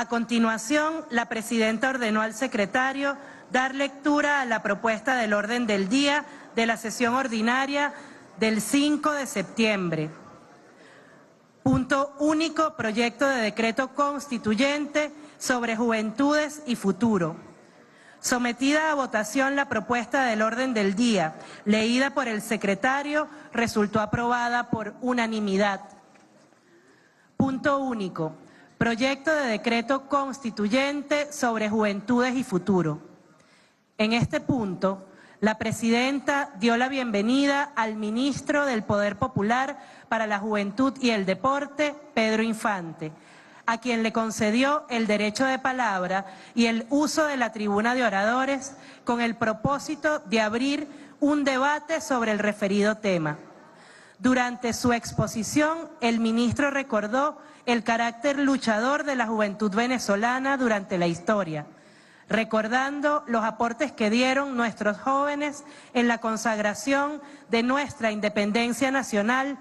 A continuación, la presidenta ordenó al secretario dar lectura a la propuesta del orden del día de la sesión ordinaria del 5 de septiembre. Punto único, proyecto de decreto constituyente sobre juventudes y futuro. Sometida a votación la propuesta del orden del día, leída por el secretario, resultó aprobada por unanimidad. Punto único, proyecto de decreto constituyente sobre juventudes y futuro. En este punto, la presidenta dio la bienvenida al ministro del Poder Popular para la Juventud y el Deporte, Pedro Infante, a quien le concedió el derecho de palabra y el uso de la tribuna de oradores con el propósito de abrir un debate sobre el referido tema. Durante su exposición, el ministro recordó el carácter luchador de la juventud venezolana durante la historia, recordando los aportes que dieron nuestros jóvenes en la consagración de nuestra independencia nacional,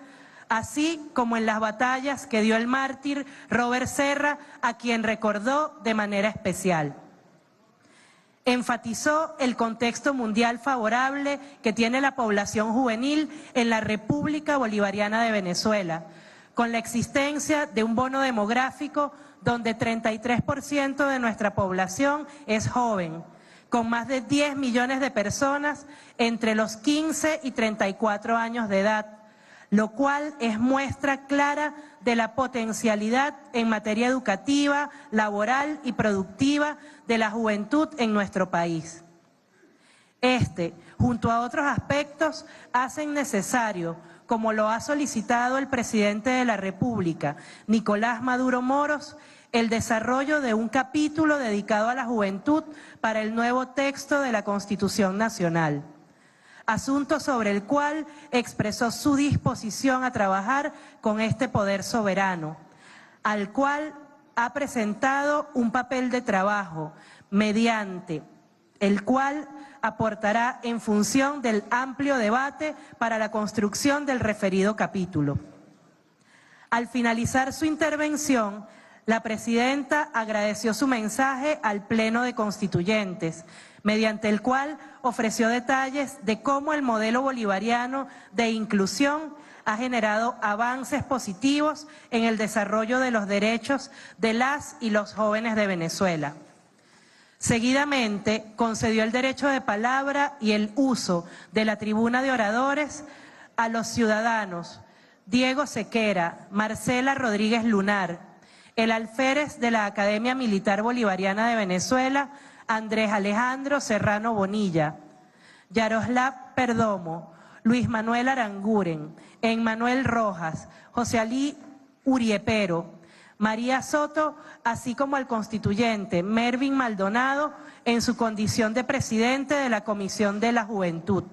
así como en las batallas que dio el mártir Robert Serra, a quien recordó de manera especial. Enfatizó el contexto mundial favorable que tiene la población juvenil en la República Bolivariana de Venezuela, con la existencia de un bono demográfico donde 33% de nuestra población es joven, con más de 10 millones de personas entre los 15 y 34 años de edad, lo cual es muestra clara de la potencialidad en materia educativa, laboral y productiva de la juventud en nuestro país. Junto a otros aspectos, hacen necesario, como lo ha solicitado el presidente de la República, Nicolás Maduro Moros, el desarrollo de un capítulo dedicado a la juventud para el nuevo texto de la Constitución Nacional, asunto sobre el cual expresó su disposición a trabajar con este poder soberano, al cual ha presentado un papel de trabajo mediante el cual aportará en función del amplio debate para la construcción del referido capítulo. Al finalizar su intervención, la presidenta agradeció su mensaje al Pleno de Constituyentes, mediante el cual ofreció detalles de cómo el modelo bolivariano de inclusión ha generado avances positivos en el desarrollo de los derechos de las y los jóvenes de Venezuela. Seguidamente, concedió el derecho de palabra y el uso de la tribuna de oradores a los ciudadanos Diego Sequera, Marcela Rodríguez Lunar, el alférez de la Academia Militar Bolivariana de Venezuela, Andrés Alejandro Serrano Bonilla, Yaroslav Perdomo, Luis Manuel Aranguren, Emmanuel Rojas, José Alí Uriepero, María Soto, así como al constituyente Mervin Maldonado en su condición de presidente de la Comisión de la Juventud,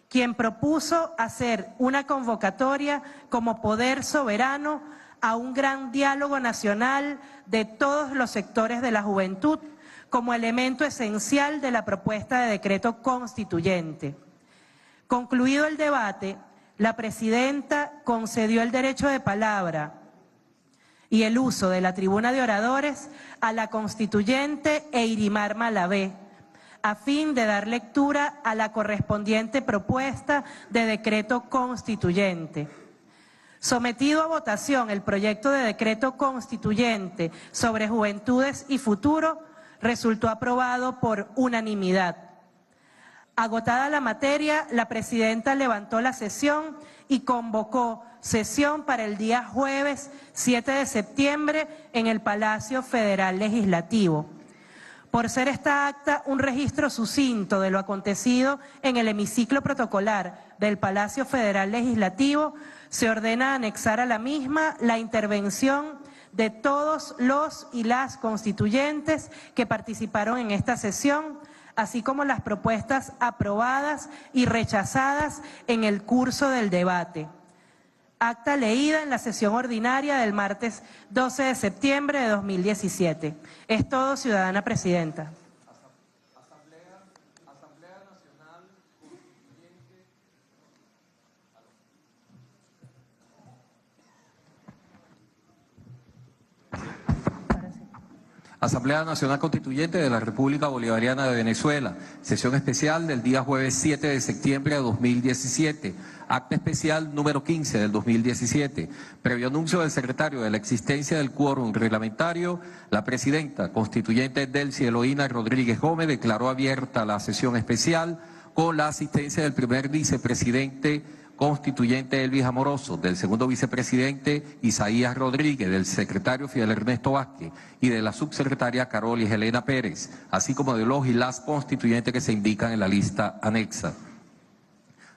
quien propuso hacer una convocatoria como poder soberano a un gran diálogo nacional de todos los sectores de la juventud como elemento esencial de la propuesta de decreto constituyente. Concluido el debate, la presidenta concedió el derecho de palabra y el uso de la tribuna de oradores a la constituyente Eirimar Malavé, a fin de dar lectura a la correspondiente propuesta de decreto constituyente. Sometido a votación el proyecto de decreto constituyente sobre juventudes y futuro, resultó aprobado por unanimidad. Agotada la materia, la presidenta levantó la sesión y convocó sesión para el día jueves 7 de septiembre en el Palacio Federal Legislativo. Por ser esta acta un registro sucinto de lo acontecido en el hemiciclo protocolar del Palacio Federal Legislativo, se ordena anexar a la misma la intervención de todos los y las constituyentes que participaron en esta sesión, así como las propuestas aprobadas y rechazadas en el curso del debate. Acta leída en la sesión ordinaria del martes 12 de septiembre de 2017. Es todo, ciudadana presidenta. Asamblea Nacional Constituyente. Asamblea Nacional Constituyente de la República Bolivariana de Venezuela, sesión especial del día jueves 7 de septiembre de 2017, acta especial número 15 del 2017. Previo anuncio del secretario de la existencia del quórum reglamentario, la presidenta constituyente Delcy Eloína Rodríguez Gómez declaró abierta la sesión especial con la asistencia del primer vicepresidente constituyente Elvis Amoroso, del segundo vicepresidente Isaías Rodríguez, del secretario Fidel Ernesto Vázquez y de la subsecretaria Carolis Helena Pérez, así como de los y las constituyentes que se indican en la lista anexa.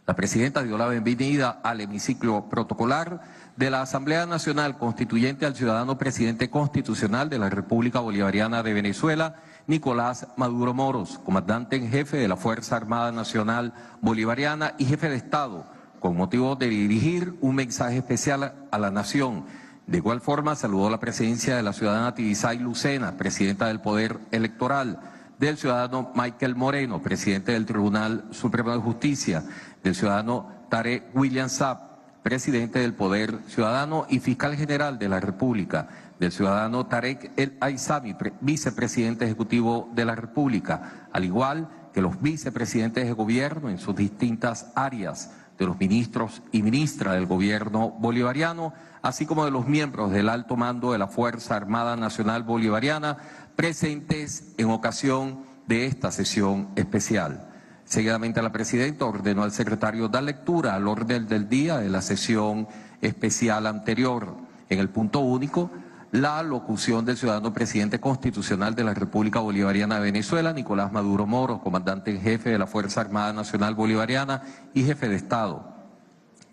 La presidenta dio la bienvenida al hemiciclo protocolar de la Asamblea Nacional Constituyente al ciudadano presidente constitucional de la República Bolivariana de Venezuela, Nicolás Maduro Moros, comandante en jefe de la Fuerza Armada Nacional Bolivariana y jefe de Estado, con motivo de dirigir un mensaje especial a la nación. De igual forma, saludó la presencia de la ciudadana Tibisay Lucena, presidenta del Poder Electoral, del ciudadano Michael Moreno, presidente del Tribunal Supremo de Justicia, del ciudadano Tarek William Saab, presidente del Poder Ciudadano y fiscal general de la República, del ciudadano Tarek El Aizami, vicepresidente ejecutivo de la República, al igual que los vicepresidentes de gobierno en sus distintas áreas, de los ministros y ministras del gobierno bolivariano, así como de los miembros del alto mando de la Fuerza Armada Nacional Bolivariana presentes en ocasión de esta sesión especial. Seguidamente la presidenta ordenó al secretario dar lectura al orden del día de la sesión especial anterior. En el punto único, la locución del ciudadano presidente constitucional de la República Bolivariana de Venezuela, Nicolás Maduro Moros, comandante en jefe de la Fuerza Armada Nacional Bolivariana y jefe de Estado.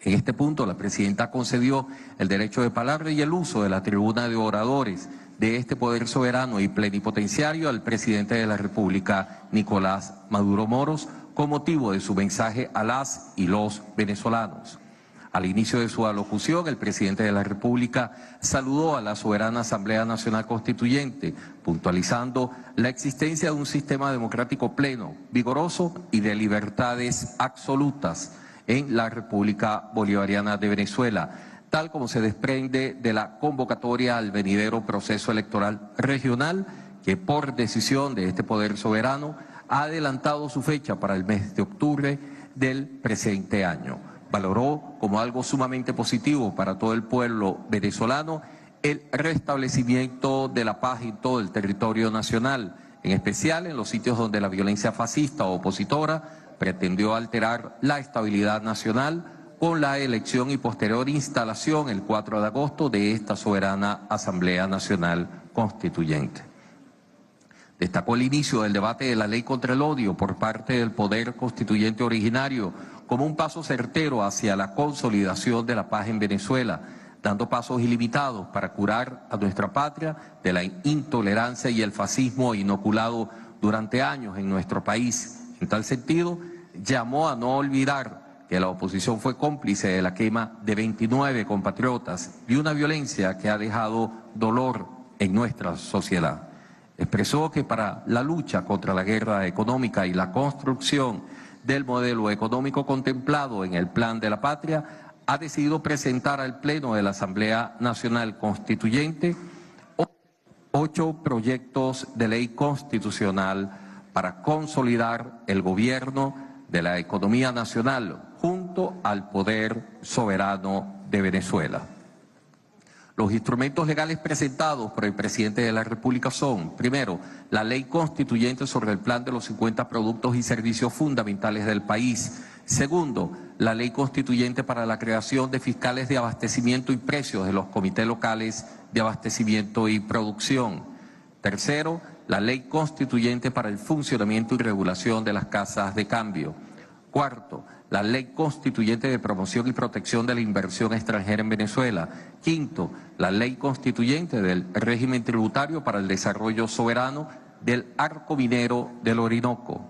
En este punto, la presidenta concedió el derecho de palabra y el uso de la tribuna de oradores de este poder soberano y plenipotenciario al presidente de la República, Nicolás Maduro Moros, con motivo de su mensaje a las y los venezolanos. Al inicio de su alocución, el presidente de la República saludó a la soberana Asamblea Nacional Constituyente, puntualizando la existencia de un sistema democrático pleno, vigoroso y de libertades absolutas en la República Bolivariana de Venezuela, tal como se desprende de la convocatoria al venidero proceso electoral regional, que por decisión de este poder soberano ha adelantado su fecha para el mes de octubre del presente año. Valoró como algo sumamente positivo para todo el pueblo venezolano el restablecimiento de la paz en todo el territorio nacional, en especial en los sitios donde la violencia fascista o opositora pretendió alterar la estabilidad nacional con la elección y posterior instalación el 4 de agosto de esta soberana Asamblea Nacional Constituyente. Destacó el inicio del debate de la ley contra el odio por parte del Poder Constituyente originario como un paso certero hacia la consolidación de la paz en Venezuela, dando pasos ilimitados para curar a nuestra patria de la intolerancia y el fascismo inoculado durante años en nuestro país. En tal sentido, llamó a no olvidar que la oposición fue cómplice de la quema de 29 compatriotas y una violencia que ha dejado dolor en nuestra sociedad. Expresó que para la lucha contra la guerra económica y la construcción del modelo económico contemplado en el Plan de la Patria, ha decidido presentar al Pleno de la Asamblea Nacional Constituyente 8 proyectos de ley constitucional para consolidar el gobierno de la economía nacional junto al poder soberano de Venezuela. Los instrumentos legales presentados por el presidente de la República son, primero, la ley constituyente sobre el plan de los 50 productos y servicios fundamentales del país. Segundo, la ley constituyente para la creación de fiscales de abastecimiento y precios de los comités locales de abastecimiento y producción. Tercero, la ley constituyente para el funcionamiento y regulación de las casas de cambio. Cuarto, la ley constituyente de promoción y protección de la inversión extranjera en Venezuela. Quinto, la ley constituyente del régimen tributario para el desarrollo soberano del arco minero del Orinoco.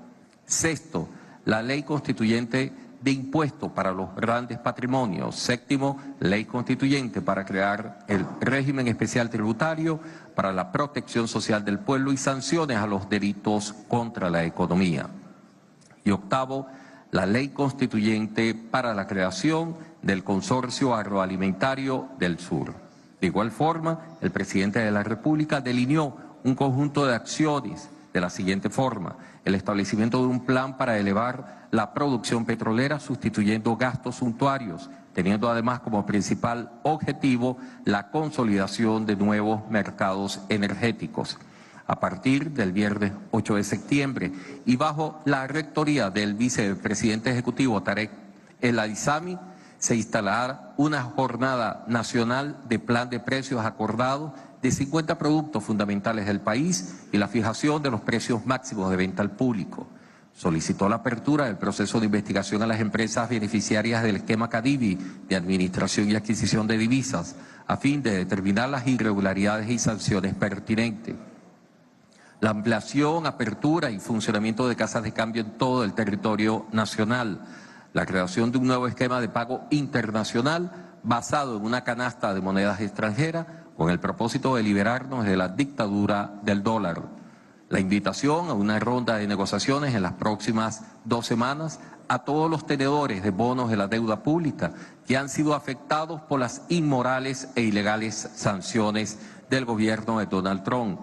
Sexto, la ley constituyente de impuestos para los grandes patrimonios. Séptimo, ley constituyente para crear el régimen especial tributario para la protección social del pueblo y sanciones a los delitos contra la economía. Y octavo, la ley constituyente para la creación del Consorcio Agroalimentario del Sur. De igual forma, el presidente de la República delineó un conjunto de acciones de la siguiente forma: el establecimiento de un plan para elevar la producción petrolera sustituyendo gastos suntuarios, teniendo además como principal objetivo la consolidación de nuevos mercados energéticos. A partir del viernes 8 de septiembre y bajo la rectoría del vicepresidente ejecutivo Tarek El Aizami, se instalará una jornada nacional de plan de precios acordado de 50 productos fundamentales del país y la fijación de los precios máximos de venta al público. Solicitó la apertura del proceso de investigación a las empresas beneficiarias del esquema Cadivi de administración y adquisición de divisas, a fin de determinar las irregularidades y sanciones pertinentes. La ampliación, apertura y funcionamiento de casas de cambio en todo el territorio nacional. La creación de un nuevo esquema de pago internacional basado en una canasta de monedas extranjeras con el propósito de liberarnos de la dictadura del dólar. La invitación a una ronda de negociaciones en las próximas 2 semanas a todos los tenedores de bonos de la deuda pública que han sido afectados por las inmorales e ilegales sanciones del gobierno de Donald Trump.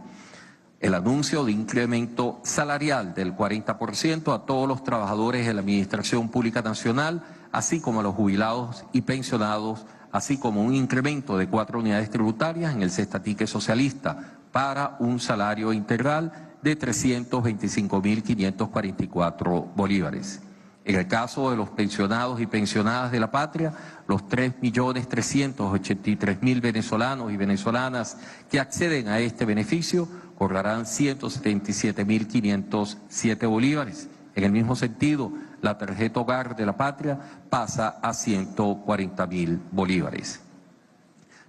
El anuncio de incremento salarial del 40% a todos los trabajadores de la Administración Pública Nacional, así como a los jubilados y pensionados, así como un incremento de 4 unidades tributarias en el cestatique socialista para un salario integral de 325.544 bolívares. En el caso de los pensionados y pensionadas de la patria, los 3.383.000 venezolanos y venezolanas que acceden a este beneficio cobrarán 177.507 bolívares. En el mismo sentido, la tarjeta Hogar de la Patria pasa a 140.000 bolívares.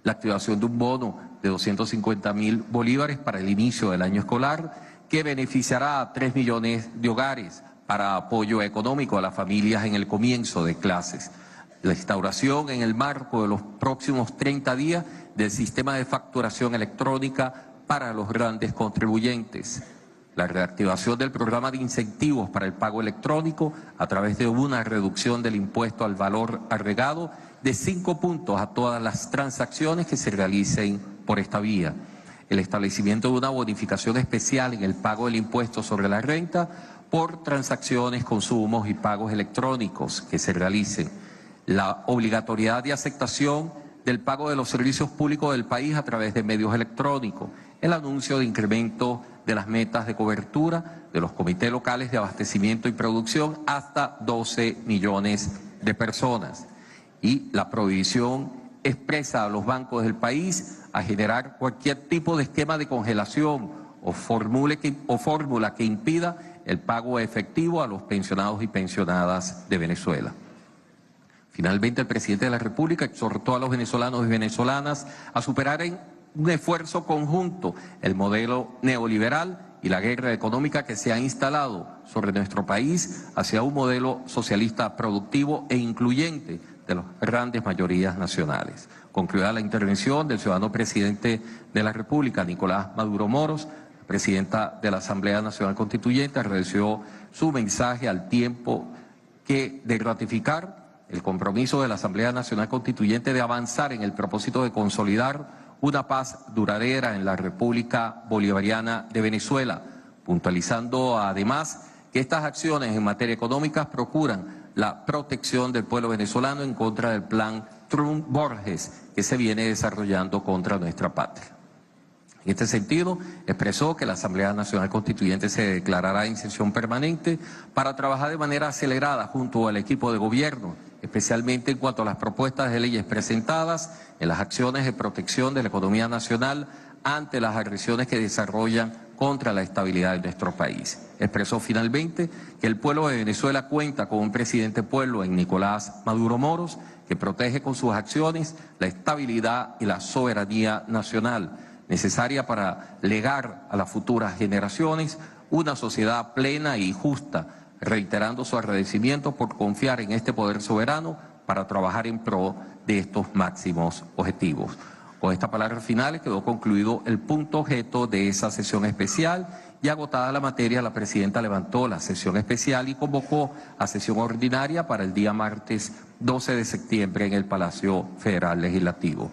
La activación de un bono de 250.000 bolívares para el inicio del año escolar, que beneficiará a 3 millones de hogares para apoyo económico a las familias en el comienzo de clases. La instauración en el marco de los próximos 30 días del sistema de facturación electrónica para los grandes contribuyentes. La reactivación del programa de incentivos para el pago electrónico a través de una reducción del impuesto al valor agregado de 5 puntos a todas las transacciones que se realicen por esta vía. El establecimiento de una bonificación especial en el pago del impuesto sobre la renta por transacciones, consumos y pagos electrónicos que se realicen. La obligatoriedad de aceptación del pago de los servicios públicos del país a través de medios electrónicos. El anuncio de incremento de las metas de cobertura de los comités locales de abastecimiento y producción hasta 12 millones de personas. Y la prohibición expresa a los bancos del país a generar cualquier tipo de esquema de congelación o fórmula que impida el pago efectivo a los pensionados y pensionadas de Venezuela. Finalmente, el presidente de la República exhortó a los venezolanos y venezolanas a superar en un esfuerzo conjunto el modelo neoliberal y la guerra económica que se ha instalado sobre nuestro país hacia un modelo socialista productivo e incluyente de las grandes mayorías nacionales. Concluida la intervención del ciudadano presidente de la República, Nicolás Maduro Moros, presidenta de la Asamblea Nacional Constituyente, agradeció su mensaje al tiempo de ratificar el compromiso de la Asamblea Nacional Constituyente de avanzar en el propósito de consolidar una paz duradera en la República Bolivariana de Venezuela, puntualizando además que estas acciones en materia económica procuran la protección del pueblo venezolano en contra del plan Trump-Borges que se viene desarrollando contra nuestra patria. En este sentido, expresó que la Asamblea Nacional Constituyente se declarará en sesión permanente para trabajar de manera acelerada junto al equipo de gobierno, especialmente en cuanto a las propuestas de leyes presentadas en las acciones de protección de la economía nacional ante las agresiones que desarrollan contra la estabilidad de nuestro país. Expresó finalmente que el pueblo de Venezuela cuenta con un presidente pueblo en Nicolás Maduro Moros que protege con sus acciones la estabilidad y la soberanía nacional necesaria para legar a las futuras generaciones una sociedad plena y justa, reiterando su agradecimiento por confiar en este poder soberano para trabajar en pro de estos máximos objetivos. Con estas palabras finales quedó concluido el punto objeto de esa sesión especial y agotada la materia, la presidenta levantó la sesión especial y convocó a sesión ordinaria para el día martes 12 de septiembre en el Palacio Federal Legislativo.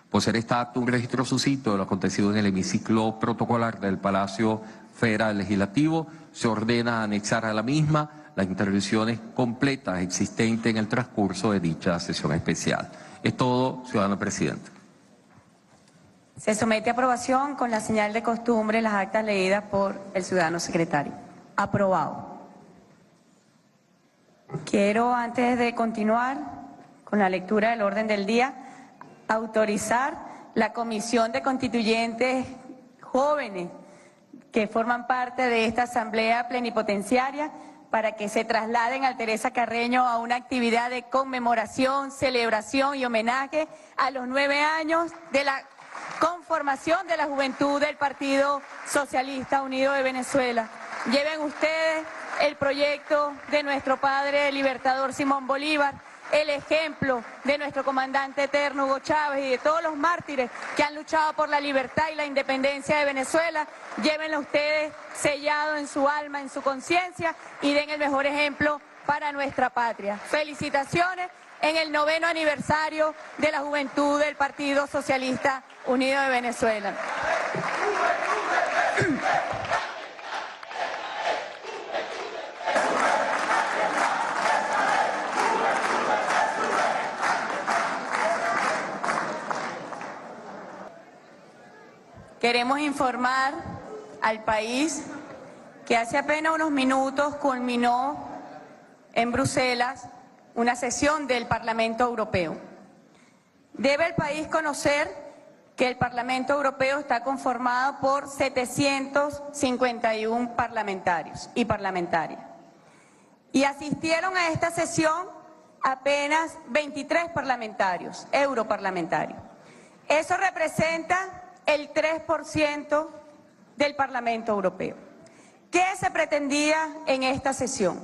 Por ser esta acta un registro suscito de lo acontecido en el hemiciclo protocolar del Palacio Federal Legislativo, se ordena anexar a la misma las intervenciones completas existentes en el transcurso de dicha sesión especial. Es todo, ciudadano presidente. Se somete a aprobación con la señal de costumbre las actas leídas por el ciudadano secretario. Aprobado. Quiero, antes de continuar con la lectura del orden del día, autorizar la Comisión de Constituyentes jóvenes que forman parte de esta Asamblea Plenipotenciaria para que se trasladen al Teresa Carreño a una actividad de conmemoración, celebración y homenaje a los 9 años de la conformación de la juventud del Partido Socialista Unido de Venezuela. Lleven ustedes el proyecto de nuestro padre libertador Simón Bolívar, el ejemplo de nuestro comandante eterno Hugo Chávez y de todos los mártires que han luchado por la libertad y la independencia de Venezuela. Llévenlo ustedes sellado en su alma, en su conciencia, y den el mejor ejemplo para nuestra patria. Felicitaciones en el 9º aniversario de la juventud del Partido Socialista Unido de Venezuela. Queremos informar al país que hace apenas unos minutos culminó en Bruselas una sesión del Parlamento Europeo. Debe el país conocer que el Parlamento Europeo está conformado por 751 parlamentarios y parlamentarias. Y asistieron a esta sesión apenas 23 parlamentarios, europarlamentarios. Eso representa el 3% del Parlamento Europeo. ¿Qué se pretendía en esta sesión?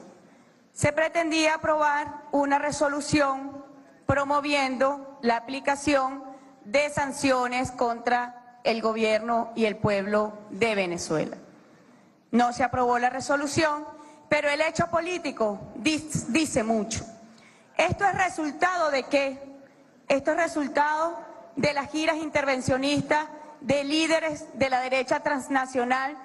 Se pretendía aprobar una resolución promoviendo la aplicación de sanciones contra el gobierno y el pueblo de Venezuela. No se aprobó la resolución, pero el hecho político dice mucho. ¿Esto es resultado de qué? Esto es resultado de las giras intervencionistas de líderes de la derecha transnacional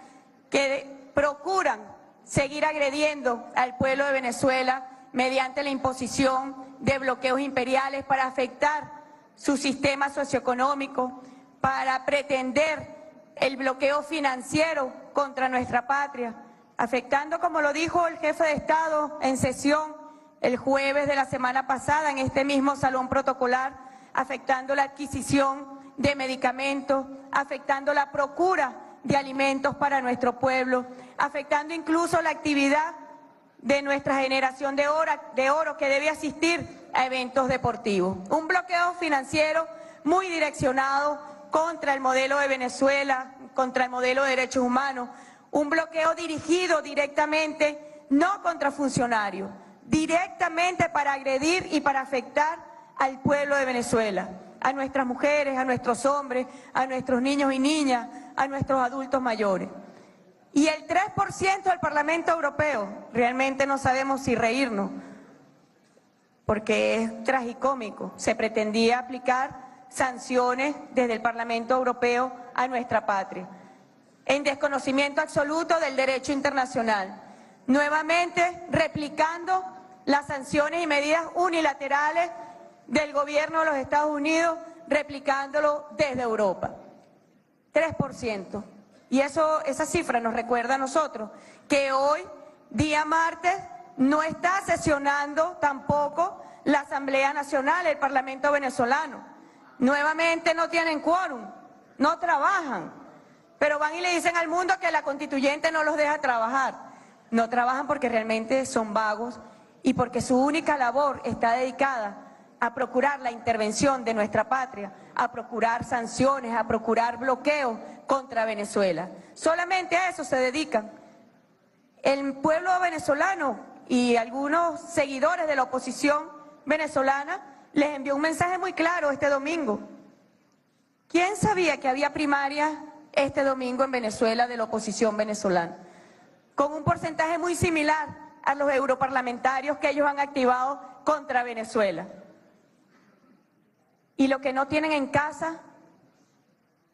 que procuran seguir agrediendo al pueblo de Venezuela mediante la imposición de bloqueos imperiales para afectar su sistema socioeconómico, para pretender el bloqueo financiero contra nuestra patria, afectando, como lo dijo el jefe de Estado en sesión el jueves de la semana pasada en este mismo salón protocolar, afectando la adquisición de medicamentos, afectando la procura de alimentos para nuestro pueblo, afectando incluso la actividad de nuestra generación de oro que debe asistir a eventos deportivos. Un bloqueo financiero muy direccionado contra el modelo de Venezuela, contra el modelo de derechos humanos, un bloqueo dirigido directamente, no contra funcionarios, directamente para agredir y para afectar al pueblo de Venezuela, a nuestras mujeres, a nuestros hombres, a nuestros niños y niñas, a nuestros adultos mayores. Y el 3% del Parlamento Europeo, realmente no sabemos si reírnos, porque es tragicómico. Se pretendía aplicar sanciones desde el Parlamento Europeo a nuestra patria, en desconocimiento absoluto del derecho internacional, nuevamente replicando las sanciones y medidas unilaterales del gobierno de los Estados Unidos, replicándolo desde Europa. 3%. Y esa cifra nos recuerda a nosotros que hoy, día martes, no está sesionando tampoco la Asamblea Nacional, el Parlamento venezolano. Nuevamente no tienen quórum, no trabajan, pero van y le dicen al mundo que la constituyente no los deja trabajar. No trabajan porque realmente son vagos y porque su única labor está dedicada a procurar la intervención de nuestra patria, a procurar sanciones, a procurar bloqueos contra Venezuela. Solamente a eso se dedican. El pueblo venezolano y algunos seguidores de la oposición venezolana les envió un mensaje muy claro este domingo. ¿Quién sabía que había primarias este domingo en Venezuela de la oposición venezolana? Con un porcentaje muy similar a los europarlamentarios que ellos han activado contra Venezuela. Y lo que no tienen en casa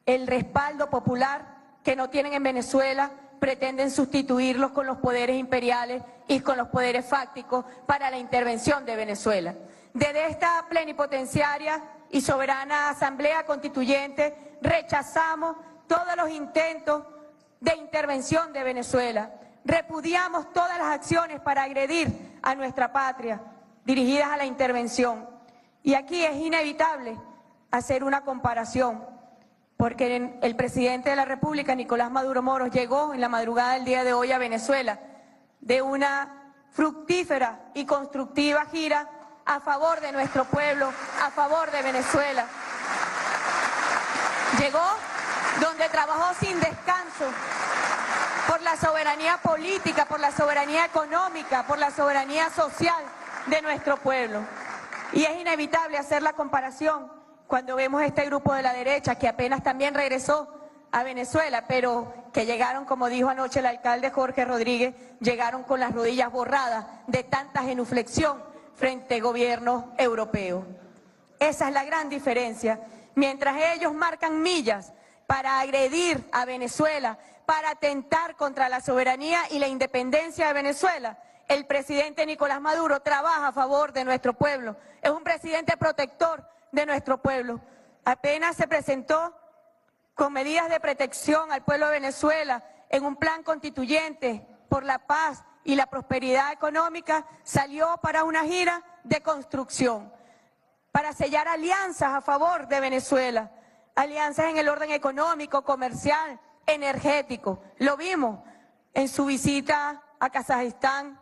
el respaldo popular que no tienen en Venezuela, pretenden sustituirlos con los poderes imperiales y con los poderes fácticos para la intervención de Venezuela. Desde esta plenipotenciaria y soberana Asamblea Constituyente rechazamos todos los intentos de intervención de Venezuela. Repudiamos todas las acciones para agredir a nuestra patria dirigidas a la intervención. Y aquí es inevitable hacer una comparación, porque el presidente de la República, Nicolás Maduro Moros, llegó en la madrugada del día de hoy a Venezuela de una fructífera y constructiva gira a favor de nuestro pueblo, a favor de Venezuela. Llegó donde trabajó sin descanso por la soberanía política, por la soberanía económica, por la soberanía social de nuestro pueblo. Y es inevitable hacer la comparación cuando vemos este grupo de la derecha que apenas también regresó a Venezuela, pero que llegaron, como dijo anoche el alcalde Jorge Rodríguez, llegaron con las rodillas borradas de tanta genuflexión frente a gobiernos europeos. Esa es la gran diferencia. Mientras ellos marcan millas para agredir a Venezuela, para atentar contra la soberanía y la independencia de Venezuela, el presidente Nicolás Maduro trabaja a favor de nuestro pueblo. Es un presidente protector de nuestro pueblo. Apenas se presentó con medidas de protección al pueblo de Venezuela en un plan constituyente por la paz y la prosperidad económica, salió para una gira de construcción, para sellar alianzas a favor de Venezuela, alianzas en el orden económico, comercial, energético. Lo vimos en su visita a Kazajistán,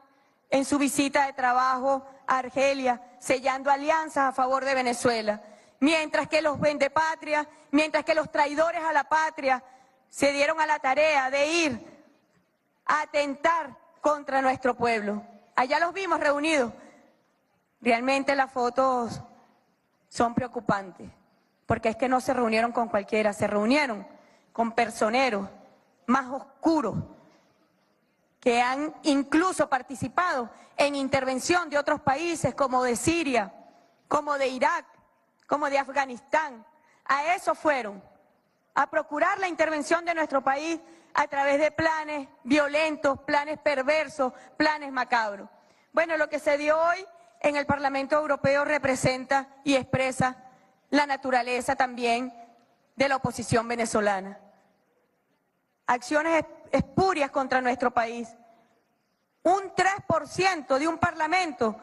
en su visita de trabajo a Argelia, sellando alianzas a favor de Venezuela. Mientras que los vendepatrias, mientras que los traidores a la patria se dieron a la tarea de ir a atentar contra nuestro pueblo. Allá los vimos reunidos. Realmente las fotos son preocupantes, porque es que no se reunieron con cualquiera, se reunieron con personeros más oscuros, que han incluso participado en intervención de otros países como de Siria, como de Irak, como de Afganistán. A eso fueron, a procurar la intervención de nuestro país a través de planes violentos, planes perversos, planes macabros. Bueno, lo que se dio hoy en el Parlamento Europeo representa y expresa la naturaleza también de la oposición venezolana. Acciones espurias contra nuestro país. Un 3% de un parlamento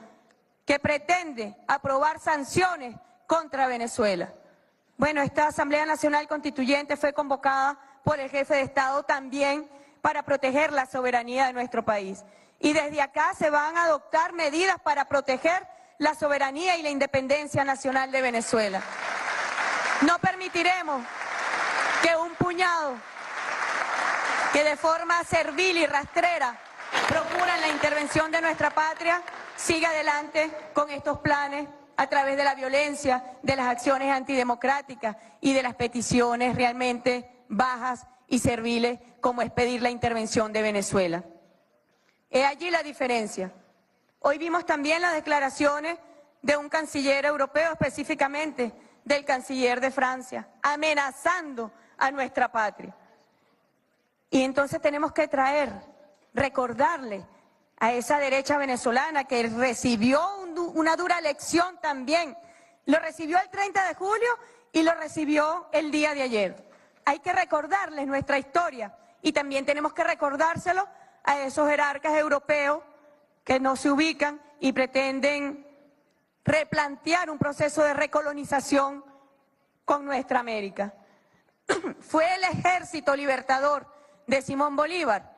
que pretende aprobar sanciones contra Venezuela. Bueno, esta Asamblea Nacional Constituyente fue convocada por el jefe de Estado también para proteger la soberanía de nuestro país. Y desde acá se van a adoptar medidas para proteger la soberanía y la independencia nacional de Venezuela. No permitiremos que un puñado que de forma servil y rastrera procuran la intervención de nuestra patria siga adelante con estos planes a través de la violencia, de las acciones antidemocráticas y de las peticiones realmente bajas y serviles como es pedir la intervención de Venezuela. Es allí la diferencia. Hoy vimos también las declaraciones de un canciller europeo, específicamente del canciller de Francia, amenazando a nuestra patria. Y entonces tenemos que recordarle a esa derecha venezolana que recibió una dura lección también. Lo recibió el 30 de julio y lo recibió el día de ayer. Hay que recordarles nuestra historia y también tenemos que recordárselo a esos jerarcas europeos que no se ubican y pretenden replantear un proceso de recolonización con nuestra América. Fue el ejército libertador de Simón Bolívar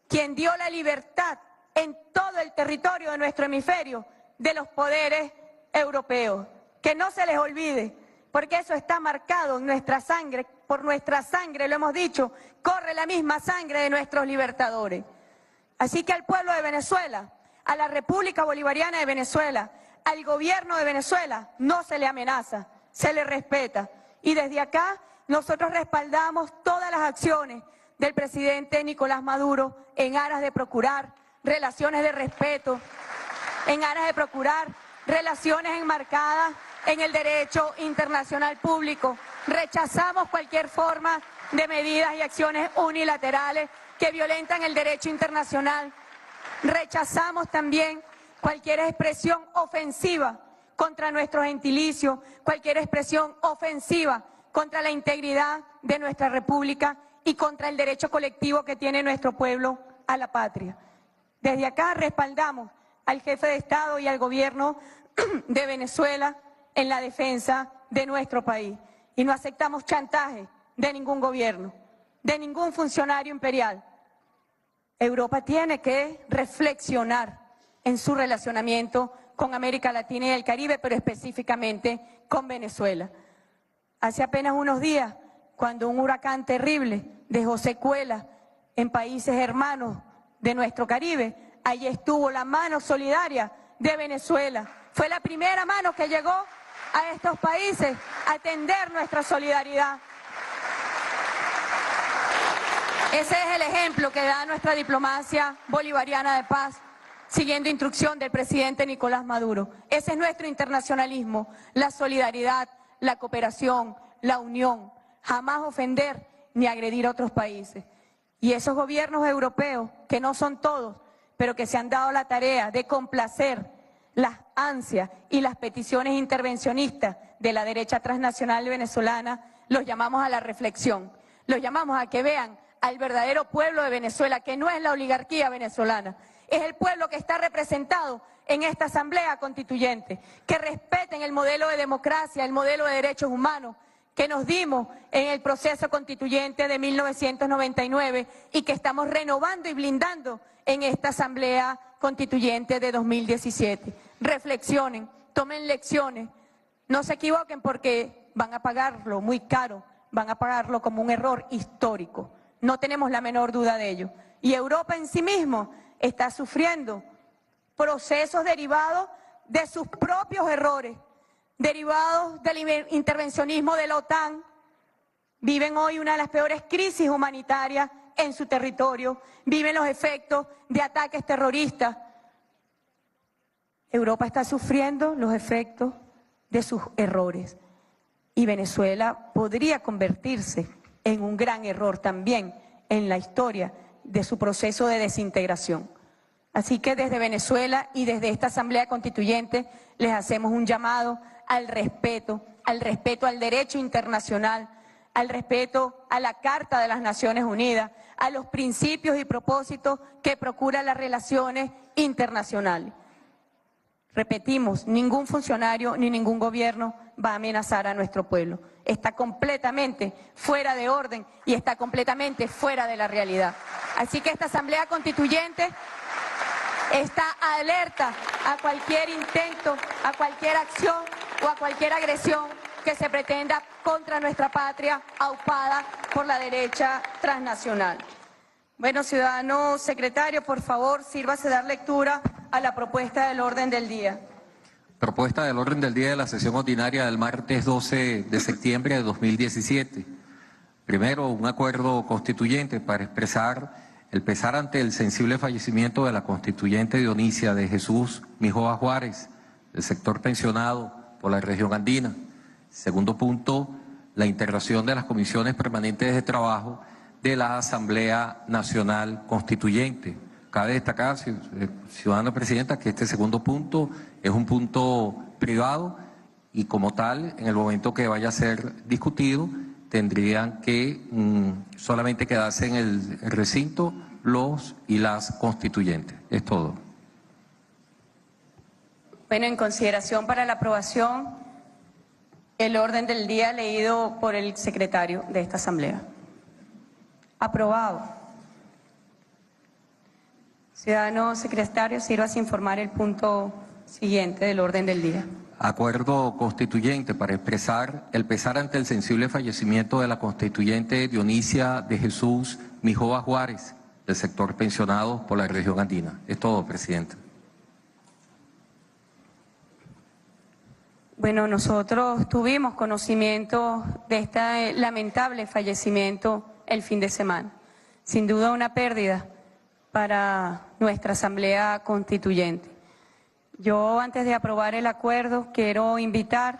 quien dio la libertad en todo el territorio de nuestro hemisferio de los poderes europeos. Que no se les olvide, porque eso está marcado en nuestra sangre, por nuestra sangre, lo hemos dicho, corre la misma sangre de nuestros libertadores. Así que al pueblo de Venezuela, a la República Bolivariana de Venezuela, al gobierno de Venezuela, no se le amenaza, se le respeta. Y desde acá nosotros respaldamos todas las acciones del presidente Nicolás Maduro en aras de procurar relaciones de respeto, en aras de procurar relaciones enmarcadas en el derecho internacional público Rechazamos cualquier forma de medidas y acciones unilaterales que violentan el derecho internacional. Rechazamos también cualquier expresión ofensiva contra nuestro gentilicio, cualquier expresión ofensiva contra la integridad de nuestra República y contra el derecho colectivo que tiene nuestro pueblo a la patria. Desde acá respaldamos al jefe de Estado y al gobierno de Venezuela en la defensa de nuestro país. Y no aceptamos chantaje de ningún gobierno, de ningún funcionario imperial. Europa tiene que reflexionar en su relacionamiento con América Latina y el Caribe, pero específicamente con Venezuela. Hace apenas unos días, cuando un huracán terrible dejó secuelas en países hermanos de nuestro Caribe, allí estuvo la mano solidaria de Venezuela. Fue la primera mano que llegó a estos países a tender nuestra solidaridad. Ese es el ejemplo que da nuestra diplomacia bolivariana de paz, siguiendo instrucción del presidente Nicolás Maduro. Ese es nuestro internacionalismo, la solidaridad, la cooperación, la unión, jamás ofender ni agredir a otros países. Y esos gobiernos europeos, que no son todos, pero que se han dado la tarea de complacer las ansias y las peticiones intervencionistas de la derecha transnacional venezolana, los llamamos a la reflexión, los llamamos a que vean al verdadero pueblo de Venezuela, que no es la oligarquía venezolana, es el pueblo que está representado en esta Asamblea Constituyente, que respeten el modelo de democracia, el modelo de derechos humanos que nos dimos en el proceso constituyente de 1999 y que estamos renovando y blindando en esta Asamblea Constituyente de 2017. Reflexionen, tomen lecciones, no se equivoquen porque van a pagarlo muy caro, van a pagarlo como un error histórico. No tenemos la menor duda de ello. Y Europa en sí mismo está sufriendo procesos derivados de sus propios errores, derivados del intervencionismo de la OTAN. Viven hoy una de las peores crisis humanitarias en su territorio, viven los efectos de ataques terroristas. Europa está sufriendo los efectos de sus errores y Venezuela podría convertirse en un gran error también en la historia de su proceso de desintegración. Así que desde Venezuela y desde esta Asamblea Constituyente les hacemos un llamado al respeto al derecho internacional, al respeto a la Carta de las Naciones Unidas, a los principios y propósitos que procuran las relaciones internacionales. Repetimos, ningún funcionario ni ningún gobierno va a amenazar a nuestro pueblo. Está completamente fuera de orden y está completamente fuera de la realidad. Así que esta Asamblea Constituyente está alerta a cualquier intento, a cualquier acción o a cualquier agresión que se pretenda contra nuestra patria, aupada por la derecha transnacional. Bueno, ciudadano secretario, por favor, sírvase dar lectura a la propuesta del orden del día. Propuesta del orden del día de la sesión ordinaria del martes 12 de septiembre de 2017. Primero, un acuerdo constituyente para expresar el pesar ante el sensible fallecimiento de la constituyente Dionisia de Jesús Mijoa Juárez, del sector pensionado por la región andina. Segundo punto, la integración de las comisiones permanentes de trabajo de la Asamblea Nacional Constituyente. Cabe destacar, ciudadana presidenta, que este segundo punto es un punto privado y como tal, en el momento que vaya a ser discutido, tendrían que solamente quedarse en el recinto los y las constituyentes. Es todo. Bueno, en consideración para la aprobación, el orden del día leído por el secretario de esta Asamblea. Aprobado. Ciudadano secretario, sírvase informar el punto siguiente del orden del día. Acuerdo constituyente para expresar el pesar ante el sensible fallecimiento de la constituyente Dionisia de Jesús Mijoa Juárez, del sector pensionado por la región andina. Es todo, presidente. Bueno, nosotros tuvimos conocimiento de este lamentable fallecimiento el fin de semana. Sin duda una pérdida para nuestra Asamblea Constituyente. Yo, antes de aprobar el acuerdo, quiero invitar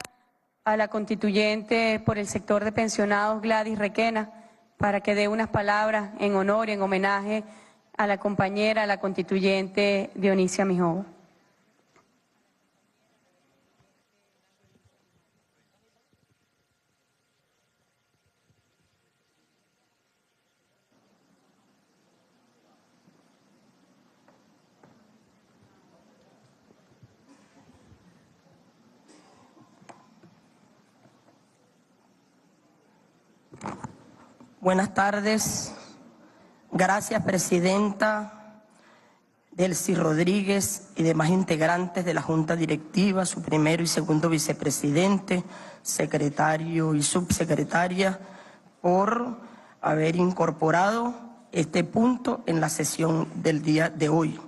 a la constituyente por el sector de pensionados, Gladys Requena, para que dé unas palabras en honor y en homenaje a la compañera, a la constituyente Dionisia Mijova. Buenas tardes. Gracias, presidenta, Delcy Rodríguez y demás integrantes de la Junta Directiva, su primero y segundo vicepresidente, secretario y subsecretaria, por haber incorporado este punto en la sesión del día de hoy.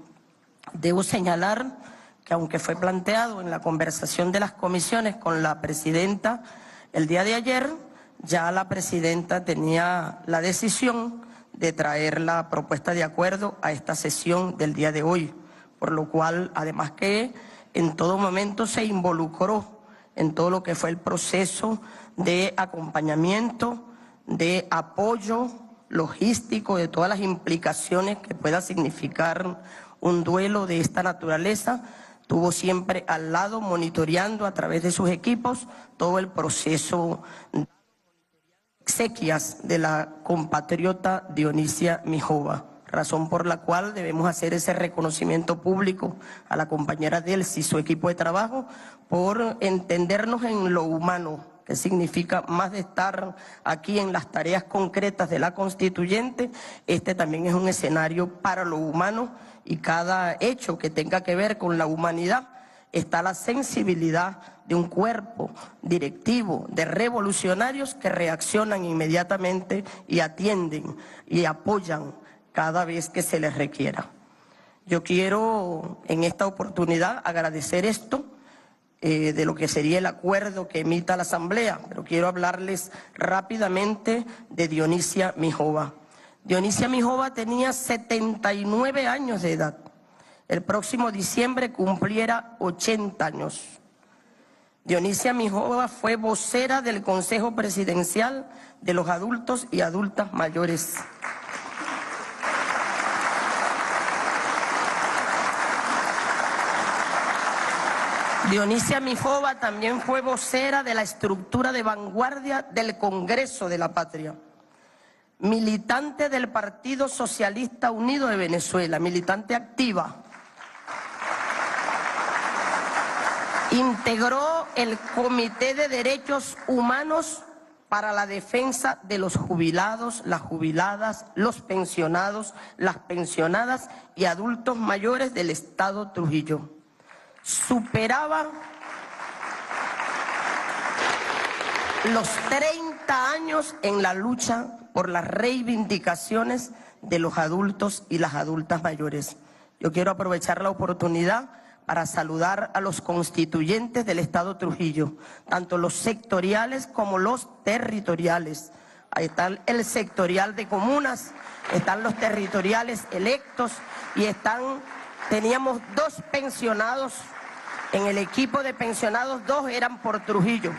Debo señalar que aunque fue planteado en la conversación de las comisiones con la presidenta el día de ayer, ya la presidenta tenía la decisión de traer la propuesta de acuerdo a esta sesión del día de hoy, por lo cual, además que en todo momento se involucró en todo lo que fue el proceso de acompañamiento, de apoyo logístico, de todas las implicaciones que pueda significar un duelo de esta naturaleza, estuvo siempre al lado monitoreando a través de sus equipos todo el proceso de exequias de la compatriota Dionisia Mijova, razón por la cual debemos hacer ese reconocimiento público a la compañera Delcy y su equipo de trabajo por entendernos en lo humano, que significa más de estar aquí en las tareas concretas de la constituyente. Este también es un escenario para lo humano y cada hecho que tenga que ver con la humanidad está la sensibilidad de un cuerpo directivo de revolucionarios que reaccionan inmediatamente y atienden y apoyan cada vez que se les requiera. Yo quiero en esta oportunidad agradecer esto de lo que sería el acuerdo que emita la Asamblea, pero quiero hablarles rápidamente de Dionisia Mijova. Dionisia Mijova tenía 79 años de edad. El próximo diciembre cumpliera 80 años. Dionisia Mijova fue vocera del Consejo Presidencial de los Adultos y Adultas Mayores. Dionisia Mijova también fue vocera de la estructura de vanguardia del Congreso de la Patria. Militante del Partido Socialista Unido de Venezuela, militante activa. Integró el Comité de Derechos Humanos para la defensa de los jubilados, las jubiladas, los pensionados, las pensionadas y adultos mayores del Estado Trujillo. Superaba los 30 años en la lucha por las reivindicaciones de los adultos y las adultas mayores. Yo quiero aprovechar la oportunidad para saludar a los constituyentes del Estado Trujillo, tanto los sectoriales como los territoriales. Ahí está el sectorial de comunas, están los territoriales electos y teníamos 2 pensionados. En el equipo de pensionados 2 eran por Trujillo.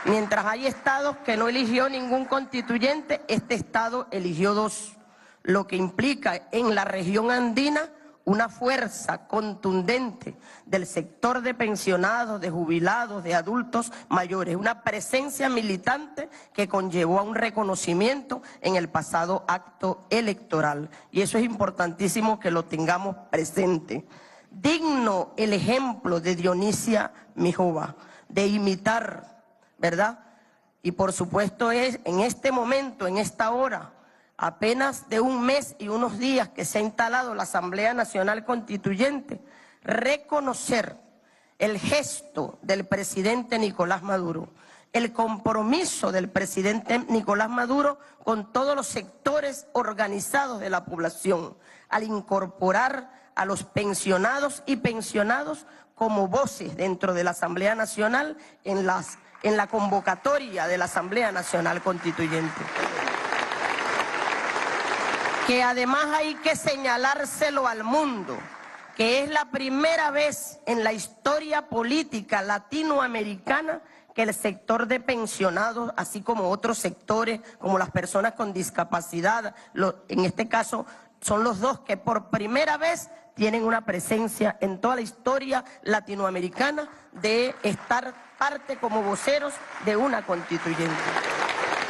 Mientras hay estados que no eligió ningún constituyente, este estado eligió 2, lo que implica en la región andina una fuerza contundente del sector de pensionados, de jubilados, de adultos mayores, una presencia militante que conllevó a un reconocimiento en el pasado acto electoral. Y eso es importantísimo que lo tengamos presente. Digno el ejemplo de Dionisia Mijova, de imitar, ¿verdad? Y por supuesto es en este momento, en esta hora, apenas de un mes y unos días que se ha instalado la Asamblea Nacional Constituyente, reconocer el gesto del presidente Nicolás Maduro, el compromiso del presidente Nicolás Maduro con todos los sectores organizados de la población, al incorporar a los pensionados y pensionados como voces dentro de la Asamblea Nacional en la convocatoria de la Asamblea Nacional Constituyente. Que además hay que señalárselo al mundo, que es la primera vez en la historia política latinoamericana que el sector de pensionados, así como otros sectores, como las personas con discapacidad, en este caso son los dos que por primera vez tienen una presencia en toda la historia latinoamericana de estar parte como voceros de una constituyente.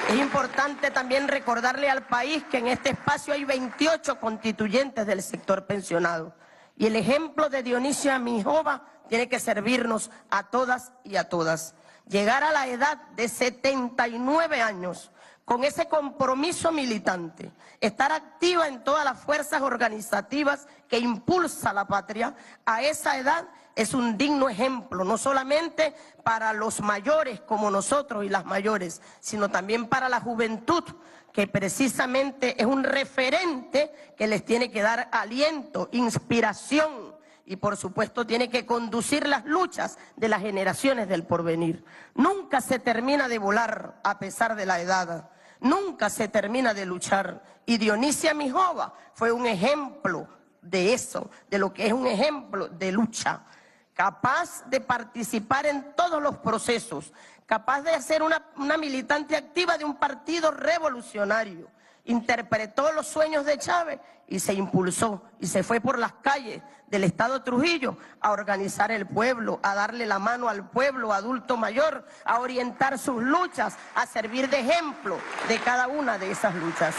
Es importante también recordarle al país que en este espacio hay 28 constituyentes del sector pensionado. Y el ejemplo de Dionisia Mijova tiene que servirnos a todas y a todas. Llegar a la edad de 79 años con ese compromiso militante, estar activa en todas las fuerzas organizativas que impulsa la patria, a esa edad es un digno ejemplo, no solamente para los mayores como nosotros y las mayores, sino también para la juventud, que precisamente es un referente que les tiene que dar aliento, inspiración y por supuesto tiene que conducir las luchas de las generaciones del porvenir. Nunca se termina de volar a pesar de la edad, nunca se termina de luchar, y Dionisia Mijova fue un ejemplo de eso, de lo que es un ejemplo de lucha, capaz de participar en todos los procesos, capaz de ser una militante activa de un partido revolucionario. Interpretó los sueños de Chávez y se impulsó y se fue por las calles del estado Trujillo a organizar el pueblo, a darle la mano al pueblo adulto mayor, a orientar sus luchas, a servir de ejemplo de cada una de esas luchas.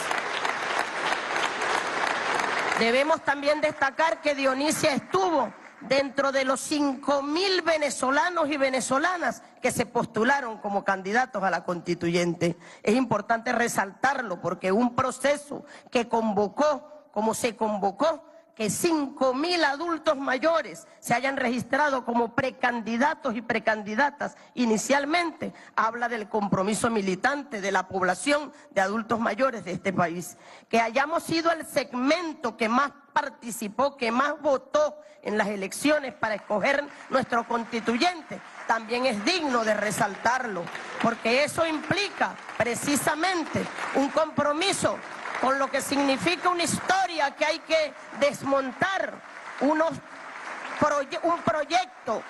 Debemos también destacar que Dionisia estuvo dentro de los 5.000 venezolanos y venezolanas que se postularon como candidatos a la constituyente. Es importante resaltarlo porque un proceso que convocó, como se convocó, que 5.000 adultos mayores se hayan registrado como precandidatos y precandidatas inicialmente, habla del compromiso militante de la población de adultos mayores de este país. Que hayamos sido el segmento que más participó, que más votó en las elecciones para escoger nuestro constituyente, también es digno de resaltarlo, porque eso implica precisamente un compromiso con lo que significa una historia que hay que desmontar, un proyecto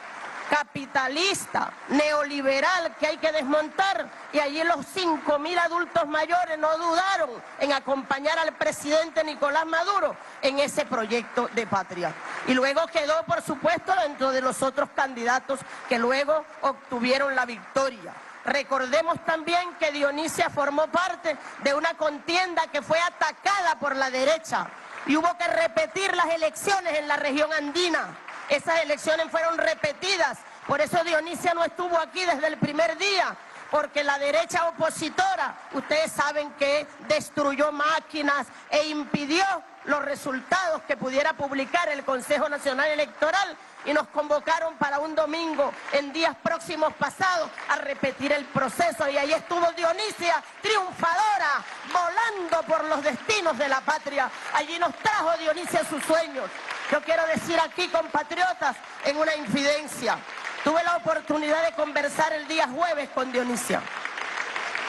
capitalista, neoliberal que hay que desmontar, y allí los 5.000 adultos mayores no dudaron en acompañar al presidente Nicolás Maduro en ese proyecto de patria. Y luego quedó, por supuesto, dentro de los otros candidatos que luego obtuvieron la victoria. Recordemos también que Dionisia formó parte de una contienda que fue atacada por la derecha y hubo que repetir las elecciones en la región andina. Esas elecciones fueron repetidas, por eso Dionisia no estuvo aquí desde el primer día, porque la derecha opositora, ustedes saben que destruyó máquinas e impidió los resultados que pudiera publicar el Consejo Nacional Electoral, y nos convocaron para un domingo en días próximos pasados a repetir el proceso, y ahí estuvo Dionisia triunfadora, volando por los destinos de la patria. Allí nos trajo Dionisia sus sueños. Yo quiero decir aquí, compatriotas, en una infidencia, tuve la oportunidad de conversar el día jueves con Dionisia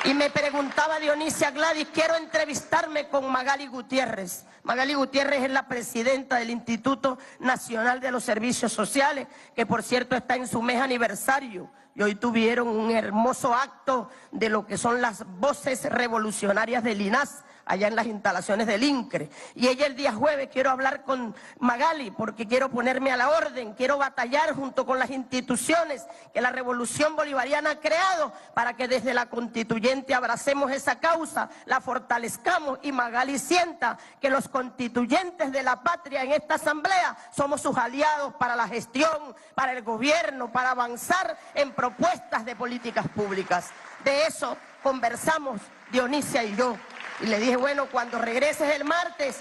y me preguntaba Dionisia: Gladys, quiero entrevistarme con Magali Gutiérrez. Magali Gutiérrez es la presidenta del Instituto Nacional de los Servicios Sociales, que por cierto está en su mes aniversario, y hoy tuvieron un hermoso acto de lo que son las voces revolucionarias del INAS, allá en las instalaciones del INCRE. Y ella el día jueves quiero hablar con Magali porque quiero ponerme a la orden, quiero batallar junto con las instituciones que la Revolución Bolivariana ha creado para que desde la constituyente abracemos esa causa, la fortalezcamos y Magali sienta que los constituyentes de la patria en esta asamblea somos sus aliados para la gestión, para el gobierno, para avanzar en propuestas de políticas públicas. De eso conversamos Dionisia y yo. Y le dije, bueno, cuando regreses el martes,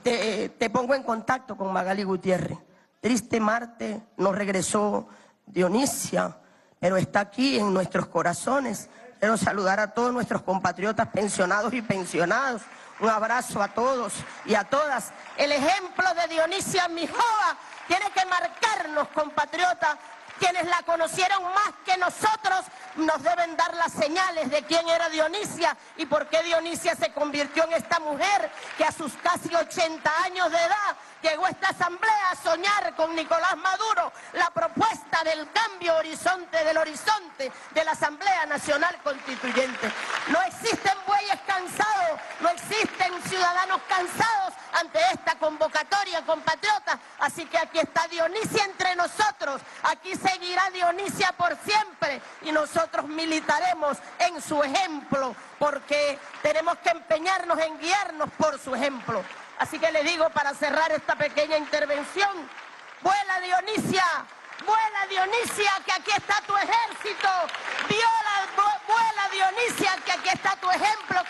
te pongo en contacto con Magali Gutiérrez. Triste martes, no regresó Dionisia, pero está aquí en nuestros corazones. Quiero saludar a todos nuestros compatriotas pensionados y pensionados. Un abrazo a todos y a todas. El ejemplo de Dionisia Mijova tiene que marcarnos, compatriotas, quienes la conocieron más que nosotros, nos deben dar las señales de quién era Dionisia y por qué Dionisia se convirtió en esta mujer que a sus casi 80 años de edad llegó a esta asamblea a soñar con Nicolás Maduro la propuesta del cambio del horizonte de la Asamblea Nacional Constituyente. No existen bueyes cansados, no existen ciudadanos cansados ante esta convocatoria, compatriotas. Así que aquí está Dionisia entre nosotros, aquí seguirá Dionisia por siempre y nosotros militaremos en su ejemplo porque tenemos que empeñarnos en guiarnos por su ejemplo. Así que le digo para cerrar esta pequeña intervención, vuela Dionisia, que aquí está tu ejército, vuela Dionisia, que aquí está tu ejemplo,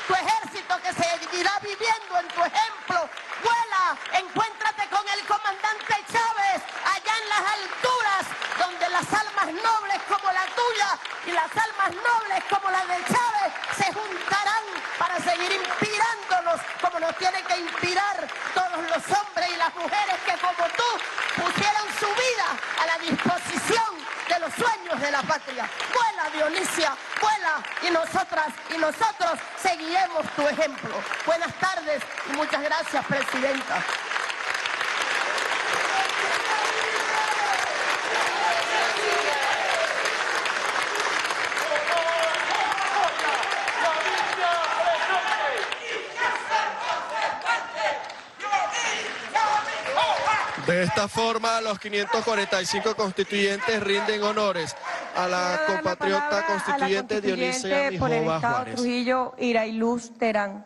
tu ejército que seguirá viviendo en tu ejemplo, vuela, encuéntrate con el comandante Chávez, allá en las alturas, donde las almas nobles como la tuya y las almas nobles como la de Chávez se juntarán para seguir inspirándonos como nos tiene que inspirar todos los hombres y las mujeres que como tú pusieron su vida a la disposición de los sueños de la patria. Vuela Dionisia, vuela y nosotros seguiremos tu ejemplo. Buenas tardes y muchas gracias, presidenta. De esta forma, los 545 constituyentes rinden honores a la compatriota constituyente Dionisia por el Mijova Estado Juárez. Trujillo, Irailuz Terán.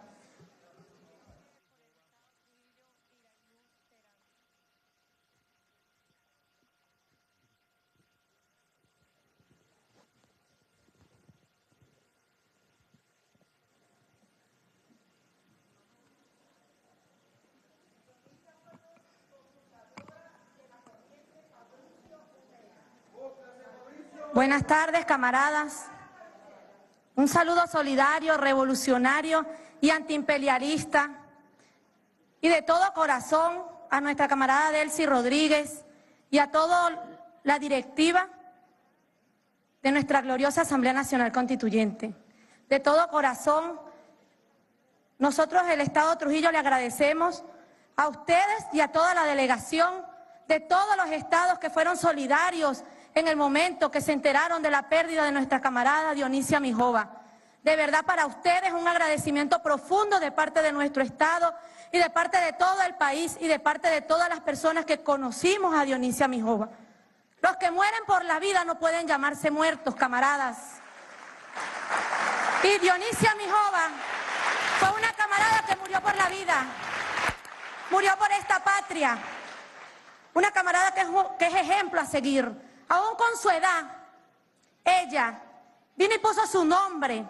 Buenas tardes, camaradas. Un saludo solidario, revolucionario y antiimperialista. Y de todo corazón a nuestra camarada Delcy Rodríguez y a toda la directiva de nuestra gloriosa Asamblea Nacional Constituyente. De todo corazón, nosotros del Estado Trujillo le agradecemos a ustedes y a toda la delegación de todos los estados que fueron solidarios en el momento que se enteraron de la pérdida de nuestra camarada Dionisia Mijova. De verdad, para ustedes un agradecimiento profundo de parte de nuestro Estado y de parte de todo el país y de parte de todas las personas que conocimos a Dionisia Mijova. Los que mueren por la vida no pueden llamarse muertos, camaradas. Y Dionisia Mijova fue una camarada que murió por la vida, murió por esta patria, una camarada que es ejemplo a seguir. Aún con su edad, ella vino y puso su nombre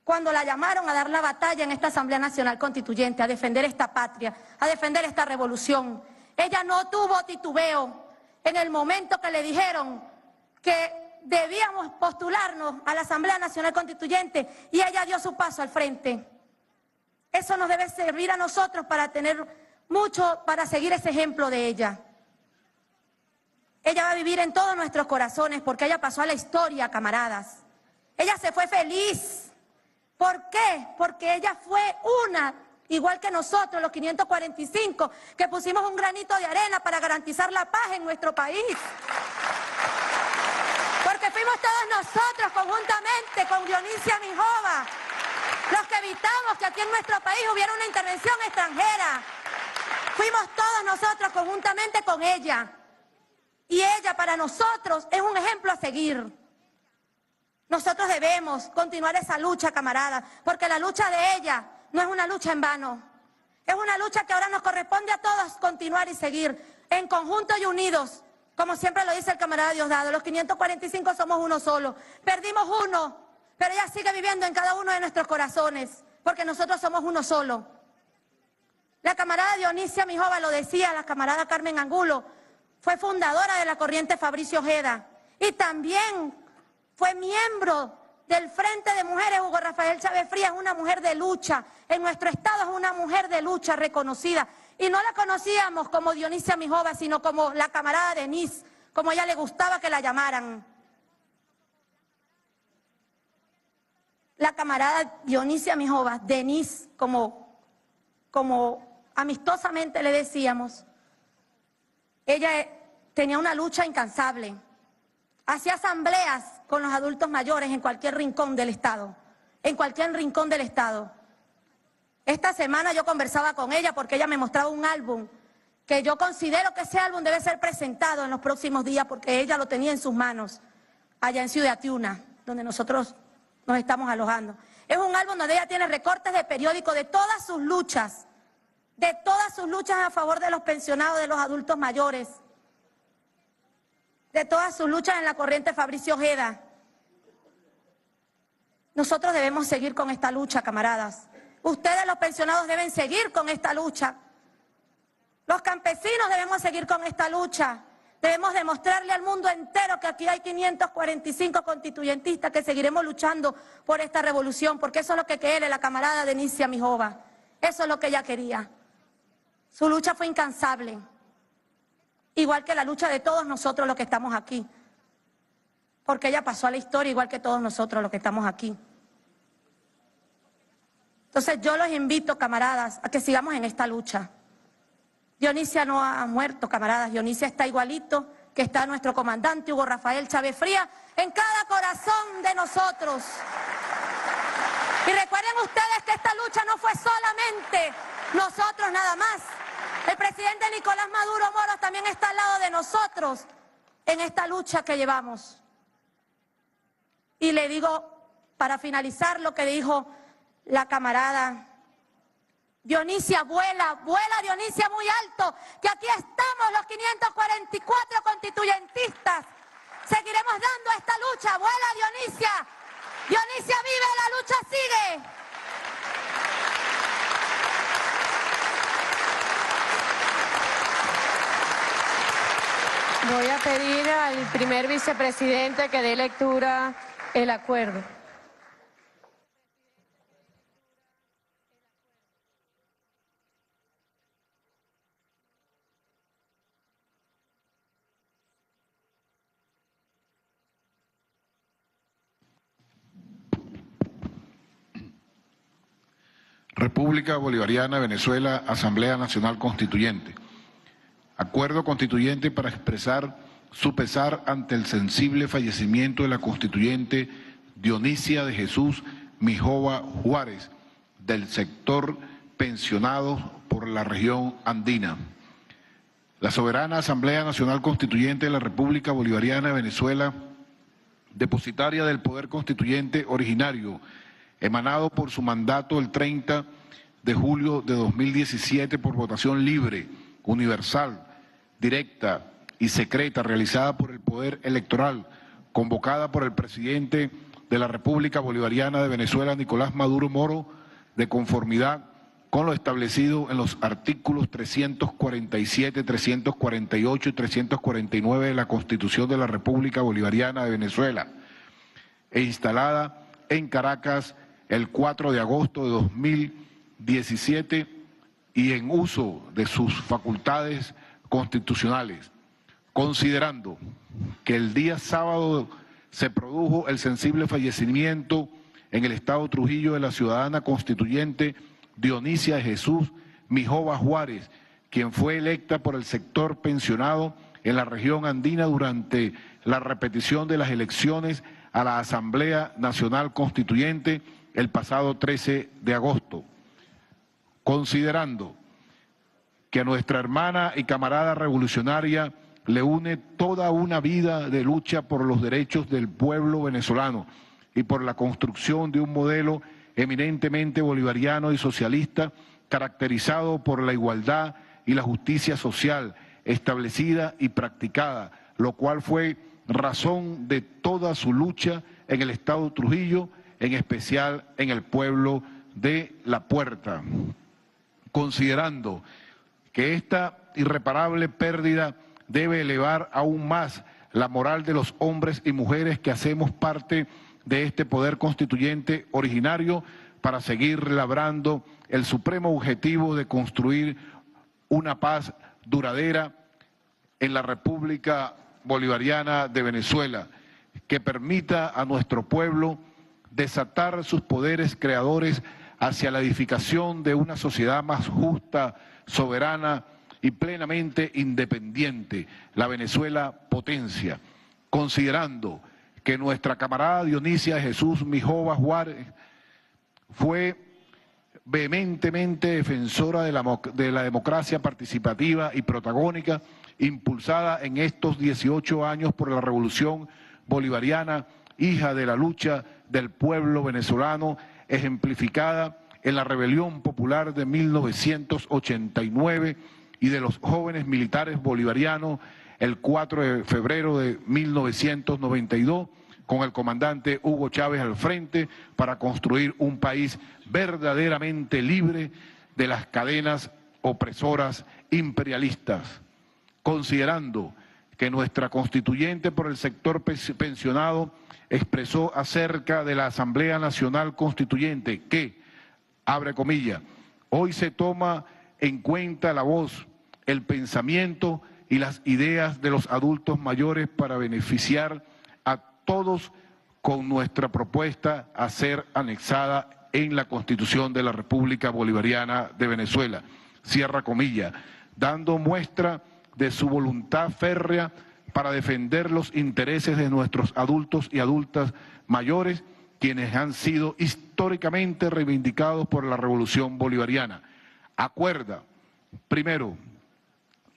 cuando la llamaron a dar la batalla en esta Asamblea Nacional Constituyente, a defender esta patria, a defender esta revolución. Ella no tuvo titubeo en el momento que le dijeron que debíamos postularnos a la Asamblea Nacional Constituyente y ella dio su paso al frente. Eso nos debe servir a nosotros para tener mucho, para seguir ese ejemplo de ella. Ella va a vivir en todos nuestros corazones porque ella pasó a la historia, camaradas. Ella se fue feliz. ¿Por qué? Porque ella fue una, igual que nosotros, los 545, que pusimos un granito de arena para garantizar la paz en nuestro país. Porque fuimos todos nosotros conjuntamente con Dionisia Mijova los que evitamos que aquí en nuestro país hubiera una intervención extranjera. Fuimos todos nosotros conjuntamente con ella. Y ella para nosotros es un ejemplo a seguir. Nosotros debemos continuar esa lucha, camaradas, porque la lucha de ella no es una lucha en vano. Es una lucha que ahora nos corresponde a todos continuar y seguir en conjunto y unidos, como siempre lo dice el camarada Diosdado. Los 545 somos uno solo. Perdimos uno, pero ella sigue viviendo en cada uno de nuestros corazones, porque nosotros somos uno solo. La camarada Dionisia Mijova lo decía, la camarada Carmen Angulo, fue fundadora de la corriente Fabricio Ojeda y también fue miembro del Frente de Mujeres Hugo Rafael Chávez Frías, una mujer de lucha. En nuestro estado es una mujer de lucha reconocida. Y no la conocíamos como Dionisia Mijova, sino como la camarada Denise, como a ella le gustaba que la llamaran. la camarada Dionisia Mijova, Denise, como amistosamente le decíamos, ella tenía una lucha incansable. Hacía asambleas con los adultos mayores en cualquier rincón del Estado, en cualquier rincón del Estado. Esta semana yo conversaba con ella porque ella me mostraba un álbum que yo considero que ese álbum debe ser presentado en los próximos días porque ella lo tenía en sus manos, allá en Ciudad Tiuna, donde nosotros nos estamos alojando. Es un álbum donde ella tiene recortes de periódico de todas sus luchas a favor de los pensionados, de los adultos mayores, de todas sus luchas en la corriente Fabricio Ojeda. Nosotros debemos seguir con esta lucha, camaradas. Ustedes, los pensionados, deben seguir con esta lucha. Los campesinos debemos seguir con esta lucha. Debemos demostrarle al mundo entero que aquí hay 545 constituyentistas que seguiremos luchando por esta revolución, porque eso es lo que quiere la camarada Dionisia Mijova. Eso es lo que ella quería. Su lucha fue incansable, igual que la lucha de todos nosotros los que estamos aquí, porque ella pasó a la historia igual que todos nosotros los que estamos aquí. Entonces yo los invito, camaradas, a que sigamos en esta lucha. Dionisia no ha muerto, camaradas. Dionisia está igualito que está nuestro comandante Hugo Rafael Chávez Frías en cada corazón de nosotros. Y recuerden ustedes que esta lucha no fue solamente nosotros nada más. El presidente Nicolás Maduro Moros también está al lado de nosotros en esta lucha que llevamos. Y le digo, para finalizar, lo que dijo la camarada Dionisia, vuela Dionisia muy alto, que aquí estamos los 544 constituyentistas. Seguiremos dando esta lucha, vuela Dionisia. Dionisia vive, la lucha sigue. Voy a pedir al primer vicepresidente que dé lectura el acuerdo. República Bolivariana de Venezuela, Asamblea Nacional Constituyente. Acuerdo constituyente para expresar su pesar ante el sensible fallecimiento de la constituyente Dionisia de Jesús Mijova Juárez, del sector pensionados por la región andina. La soberana Asamblea Nacional Constituyente de la República Bolivariana de Venezuela, depositaria del poder constituyente originario, emanado por su mandato el 30 de julio de 2017 por votación libre, universal, directa y secreta realizada por el Poder Electoral, convocada por el presidente de la República Bolivariana de Venezuela, Nicolás Maduro Moro, de conformidad con lo establecido en los artículos 347, 348 y 349 de la Constitución de la República Bolivariana de Venezuela, e instalada en Caracas el 4 de agosto de 2017 y en uso de sus facultades constitucionales, considerando que el día sábado se produjo el sensible fallecimiento en el estado Trujillo de la ciudadana constituyente Dionisia de Jesús Mijova Juárez, quien fue electa por el sector pensionado en la región andina durante la repetición de las elecciones a la Asamblea Nacional Constituyente el pasado 13 de agosto. Considerando que a nuestra hermana y camarada revolucionaria le une toda una vida de lucha por los derechos del pueblo venezolano y por la construcción de un modelo eminentemente bolivariano y socialista caracterizado por la igualdad y la justicia social establecida y practicada, lo cual fue razón de toda su lucha en el estado Trujillo, en especial en el pueblo de La Puerta. Considerando que esta irreparable pérdida debe elevar aún más la moral de los hombres y mujeres que hacemos parte de este poder constituyente originario para seguir labrando el supremo objetivo de construir una paz duradera en la República Bolivariana de Venezuela, que permita a nuestro pueblo desatar sus poderes creadores hacia la edificación de una sociedad más justa, soberana y plenamente independiente, la Venezuela potencia, considerando que nuestra camarada Dionisia de Jesús Mijova Juárez fue vehementemente defensora de la democracia participativa y protagónica, impulsada en estos 18 años por la Revolución Bolivariana, hija de la lucha del pueblo venezolano, ejemplificada en la rebelión popular de 1989 y de los jóvenes militares bolivarianos el 4 de febrero de 1992, con el comandante Hugo Chávez al frente para construir un país verdaderamente libre de las cadenas opresoras imperialistas, considerando que nuestra constituyente por el sector pensionado expresó acerca de la Asamblea Nacional Constituyente que, abre comillas, hoy se toma en cuenta la voz, el pensamiento y las ideas de los adultos mayores para beneficiar a todos con nuestra propuesta a ser anexada en la Constitución de la República Bolivariana de Venezuela, cierra comillas, dando muestra de su voluntad férrea para defender los intereses de nuestros adultos y adultas mayores, quienes han sido históricamente reivindicados por la Revolución Bolivariana. Acuerda, primero,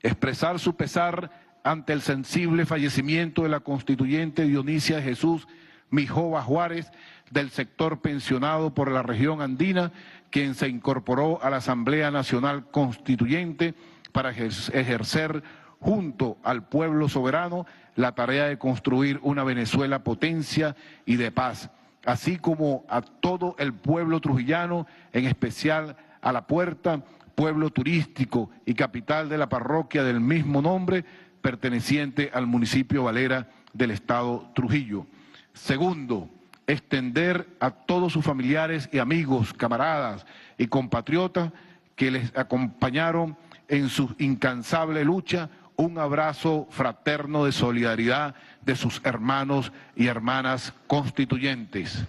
expresar su pesar ante el sensible fallecimiento de la constituyente Dionisia de Jesús Mijova Juárez, del sector pensionado por la región andina, quien se incorporó a la Asamblea Nacional Constituyente para ejercer junto al pueblo soberano la tarea de construir una Venezuela potencia y de paz, así como a todo el pueblo trujillano, en especial a La Puerta, pueblo turístico y capital de la parroquia del mismo nombre, perteneciente al municipio Valera del estado Trujillo. Segundo, extender a todos sus familiares y amigos, camaradas y compatriotas que les acompañaron en su incansable lucha, un abrazo fraterno de solidaridad de sus hermanos y hermanas constituyentes.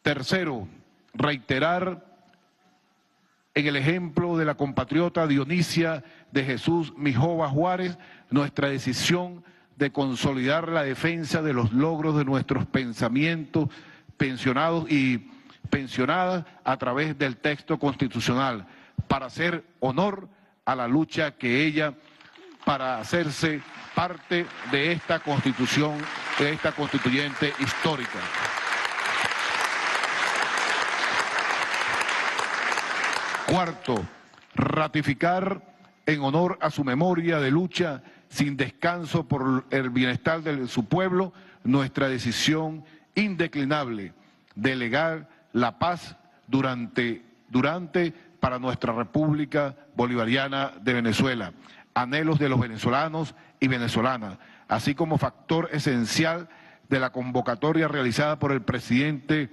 Tercero, reiterar en el ejemplo de la compatriota Dionisia de Jesús Mijova Juárez nuestra decisión de consolidar la defensa de los logros de nuestros pensamientos pensionados y pensionadas a través del texto constitucional, para hacer honor a la lucha que ella, para hacerse parte de esta constitución, de esta constituyente histórica. Cuarto, ratificar en honor a su memoria de lucha sin descanso por el bienestar de su pueblo, nuestra decisión indeclinable de legar la paz durante para nuestra República Bolivariana de Venezuela, anhelos de los venezolanos y venezolanas, así como factor esencial de la convocatoria realizada por el presidente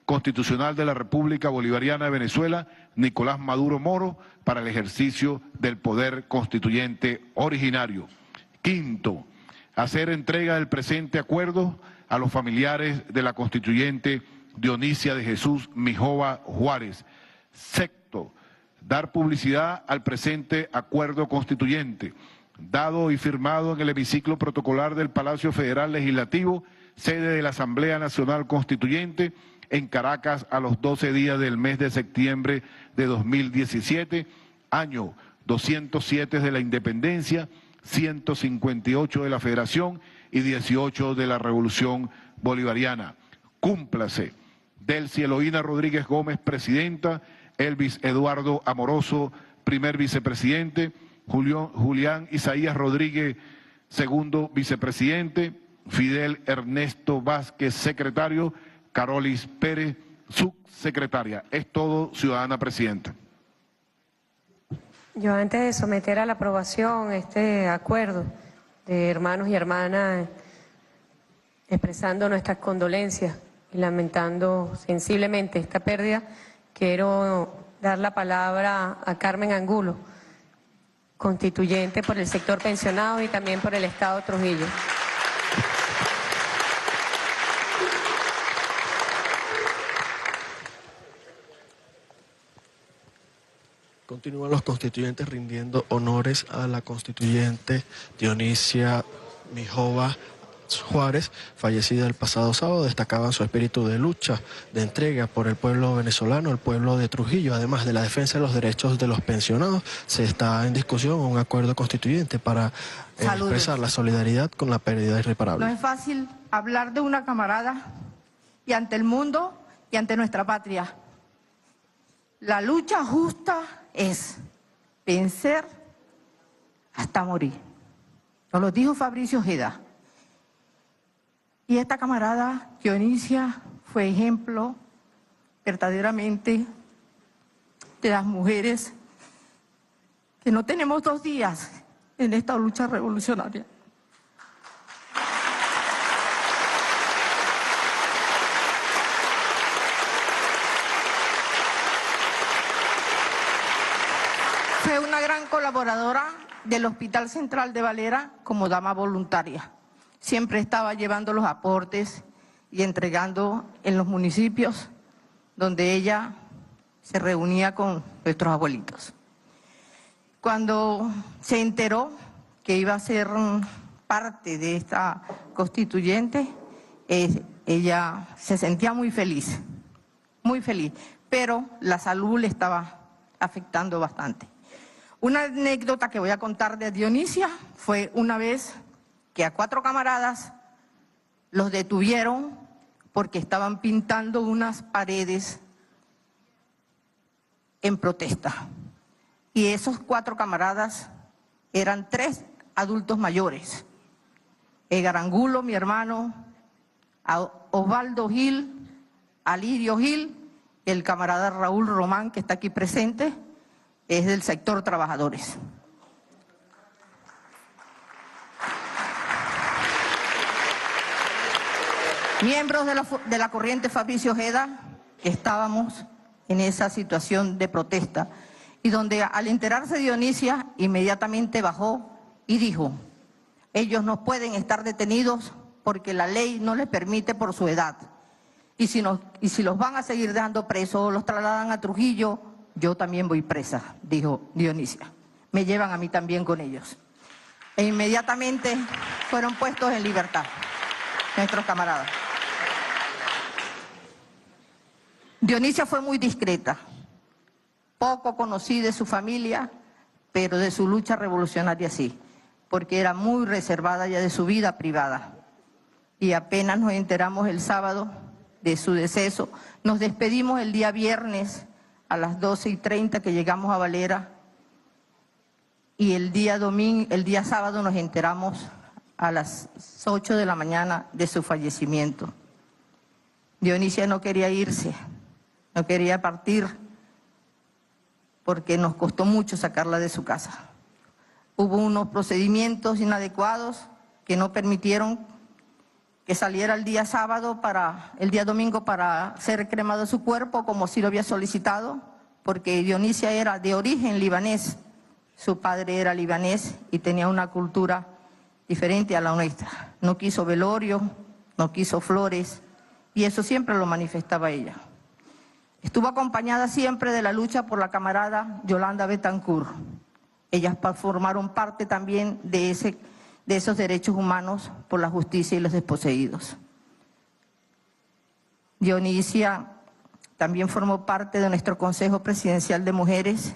constitucional de la República Bolivariana de Venezuela, Nicolás Maduro Moro, para el ejercicio del poder constituyente originario. Quinto, hacer entrega del presente acuerdo a los familiares de la constituyente Dionisia de Jesús Mijova Juárez. Sexto, dar publicidad al presente acuerdo constituyente, dado y firmado en el hemiciclo protocolar del Palacio Federal Legislativo, sede de la Asamblea Nacional Constituyente, en Caracas a los 12 días del mes de septiembre de 2017, año 207 de la Independencia, 158 de la Federación y 18 de la Revolución Bolivariana. Cúmplase. Delcy Eloína Rodríguez Gómez, presidenta; Elvis Eduardo Amoroso, primer vicepresidente; Julián Isaías Rodríguez, segundo vicepresidente; Fidel Ernesto Vázquez, secretario; Carolis Pérez, subsecretaria. Es todo, ciudadana presidenta. Yo, antes de someter a la aprobación este acuerdo de hermanos y hermanas, expresando nuestras condolencias y lamentando sensiblemente esta pérdida, quiero dar la palabra a Carmen Angulo, constituyente por el sector pensionado y también por el estado Trujillo. Continúan los constituyentes rindiendo honores a la constituyente Dionisia Mijova Juárez, fallecida el pasado sábado. Destacaban su espíritu de lucha, de entrega por el pueblo venezolano, el pueblo de Trujillo. Además de la defensa de los derechos de los pensionados, se está en discusión un acuerdo constituyente para expresar la solidaridad con la pérdida irreparable. No es fácil hablar de una camarada y ante el mundo y ante nuestra patria. La lucha justa es vencer hasta morir. Nos lo dijo Fabricio Ojeda. Y esta camarada, Dionisia, fue ejemplo verdaderamente de las mujeres que no tenemos 2 días en esta lucha revolucionaria. Fue una gran colaboradora del Hospital Central de Valera como dama voluntaria. Siempre estaba llevando los aportes y entregando en los municipios donde ella se reunía con nuestros abuelitos. Cuando se enteró que iba a ser parte de esta constituyente, ella se sentía muy feliz, pero la salud le estaba afectando bastante. Una anécdota que voy a contar de Dionisia fue una vez que a 4 camaradas los detuvieron porque estaban pintando unas paredes en protesta. Y esos 4 camaradas eran 3 adultos mayores. Edgar Angulo, mi hermano, Osvaldo Gil, Alirio Gil, y el camarada Raúl Román, que está aquí presente, es del sector trabajadores. Miembros de la corriente Fabricio Ojeda, que estábamos en esa situación de protesta, y donde al enterarse Dionisia inmediatamente bajó y dijo: ellos no pueden estar detenidos porque la ley no les permite por su edad, y si los van a seguir dejando presos o los trasladan a Trujillo, yo también voy presa, dijo Dionisia. Me llevan a mí también con ellos. E inmediatamente fueron puestos en libertad nuestros camaradas. Dionisia fue muy discreta, poco conocí de su familia, pero de su lucha revolucionaria sí, porque era muy reservada ya de su vida privada. Y apenas nos enteramos el sábado de su deceso, nos despedimos el día viernes a las 12:30 que llegamos a Valera, y el día sábado nos enteramos a las 8 de la mañana de su fallecimiento. Dionisia no quería irse, no quería partir, porque nos costó mucho sacarla de su casa. Hubo unos procedimientos inadecuados que no permitieron que saliera el día domingo para ser cremado su cuerpo, como sí lo había solicitado, porque Dionisia era de origen libanés, su padre era libanés y tenía una cultura diferente a la nuestra. No quiso velorio, no quiso flores, y eso siempre lo manifestaba ella. Estuvo acompañada siempre de la lucha por la camarada Yolanda Betancourt. Ellas formaron parte también de esos derechos humanos por la justicia y los desposeídos. Dionisia también formó parte de nuestro Consejo Presidencial de Mujeres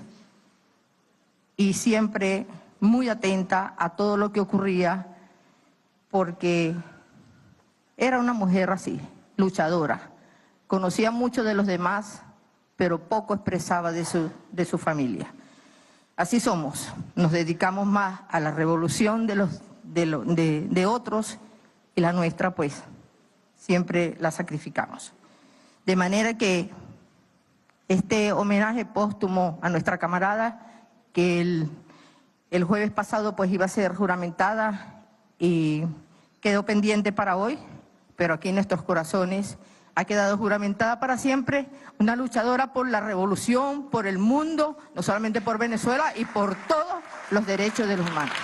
y siempre muy atenta a todo lo que ocurría, porque era una mujer así, luchadora. Conocía mucho de los demás, pero poco expresaba de su familia. Así somos, nos dedicamos más a la revolución de otros, y la nuestra pues siempre la sacrificamos. De manera que este homenaje póstumo a nuestra camarada, que el jueves pasado pues iba a ser juramentada y quedó pendiente para hoy, pero aquí en nuestros corazones ha quedado juramentada para siempre, una luchadora por la revolución, por el mundo, no solamente por Venezuela, y por todos los derechos de los humanos.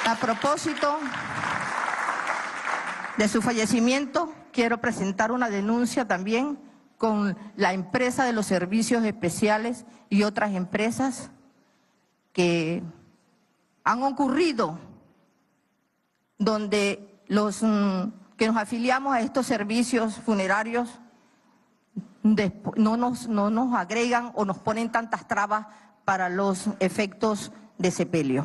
A propósito de su fallecimiento, quiero presentar una denuncia también con la empresa de los servicios especiales y otras empresas que han ocurrido donde los que nos afiliamos a estos servicios funerarios no nos agregan o nos ponen tantas trabas para los efectos de sepelio.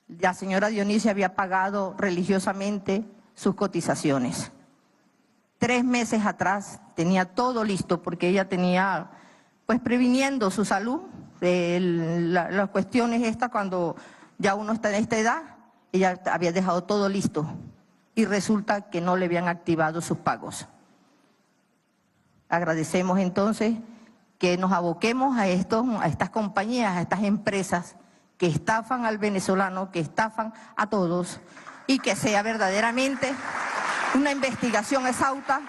La señora Dionisia había pagado religiosamente sus cotizaciones. 3 meses atrás tenía todo listo porque ella tenía, pues previniendo su salud, las cuestiones estas cuando ya uno está en esta edad, ella había dejado todo listo y resulta que no le habían activado sus pagos. Agradecemos entonces que nos aboquemos a estas compañías, a estas empresas que estafan al venezolano, que estafan a todos y que sea verdaderamente una investigación exhausta,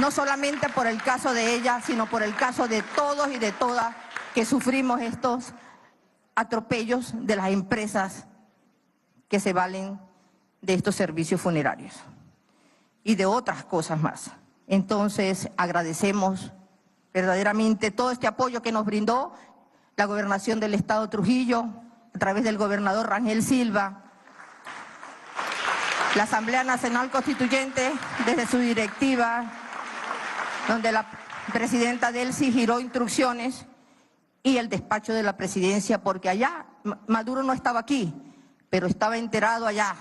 no solamente por el caso de ella, sino por el caso de todos y de todas que sufrimos estos atropellos de las empresas que se valen de estos servicios funerarios y de otras cosas más. Entonces, agradecemos verdaderamente todo este apoyo que nos brindó la Gobernación del Estado de Trujillo, a través del gobernador Rangel Silva, la Asamblea Nacional Constituyente, desde su directiva, donde la presidenta Delcy giró instrucciones, y el despacho de la presidencia, porque allá, Maduro no estaba aquí, pero estaba enterado allá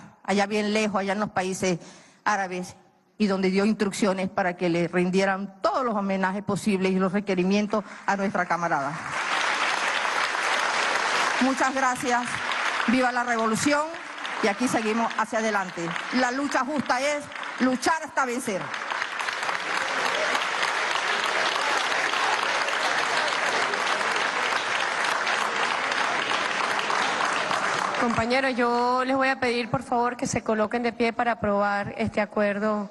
bien lejos, allá en los países árabes, y donde dio instrucciones para que le rindieran todos los homenajes posibles y los requerimientos a nuestra camarada. Muchas gracias, viva la revolución, y aquí seguimos hacia adelante. La lucha justa es luchar hasta vencer. Compañeros, yo les voy a pedir por favor que se coloquen de pie para aprobar este acuerdo,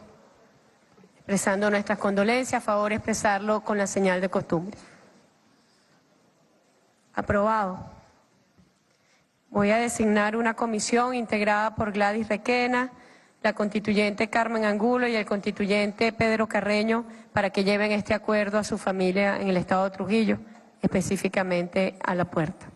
expresando nuestras condolencias, a favor expresarlo con la señal de costumbre. Aprobado. Voy a designar una comisión integrada por Gladys Requena, la constituyente Carmen Angulo y el constituyente Pedro Carreño para que lleven este acuerdo a su familia en el estado de Trujillo, específicamente a La Puerta.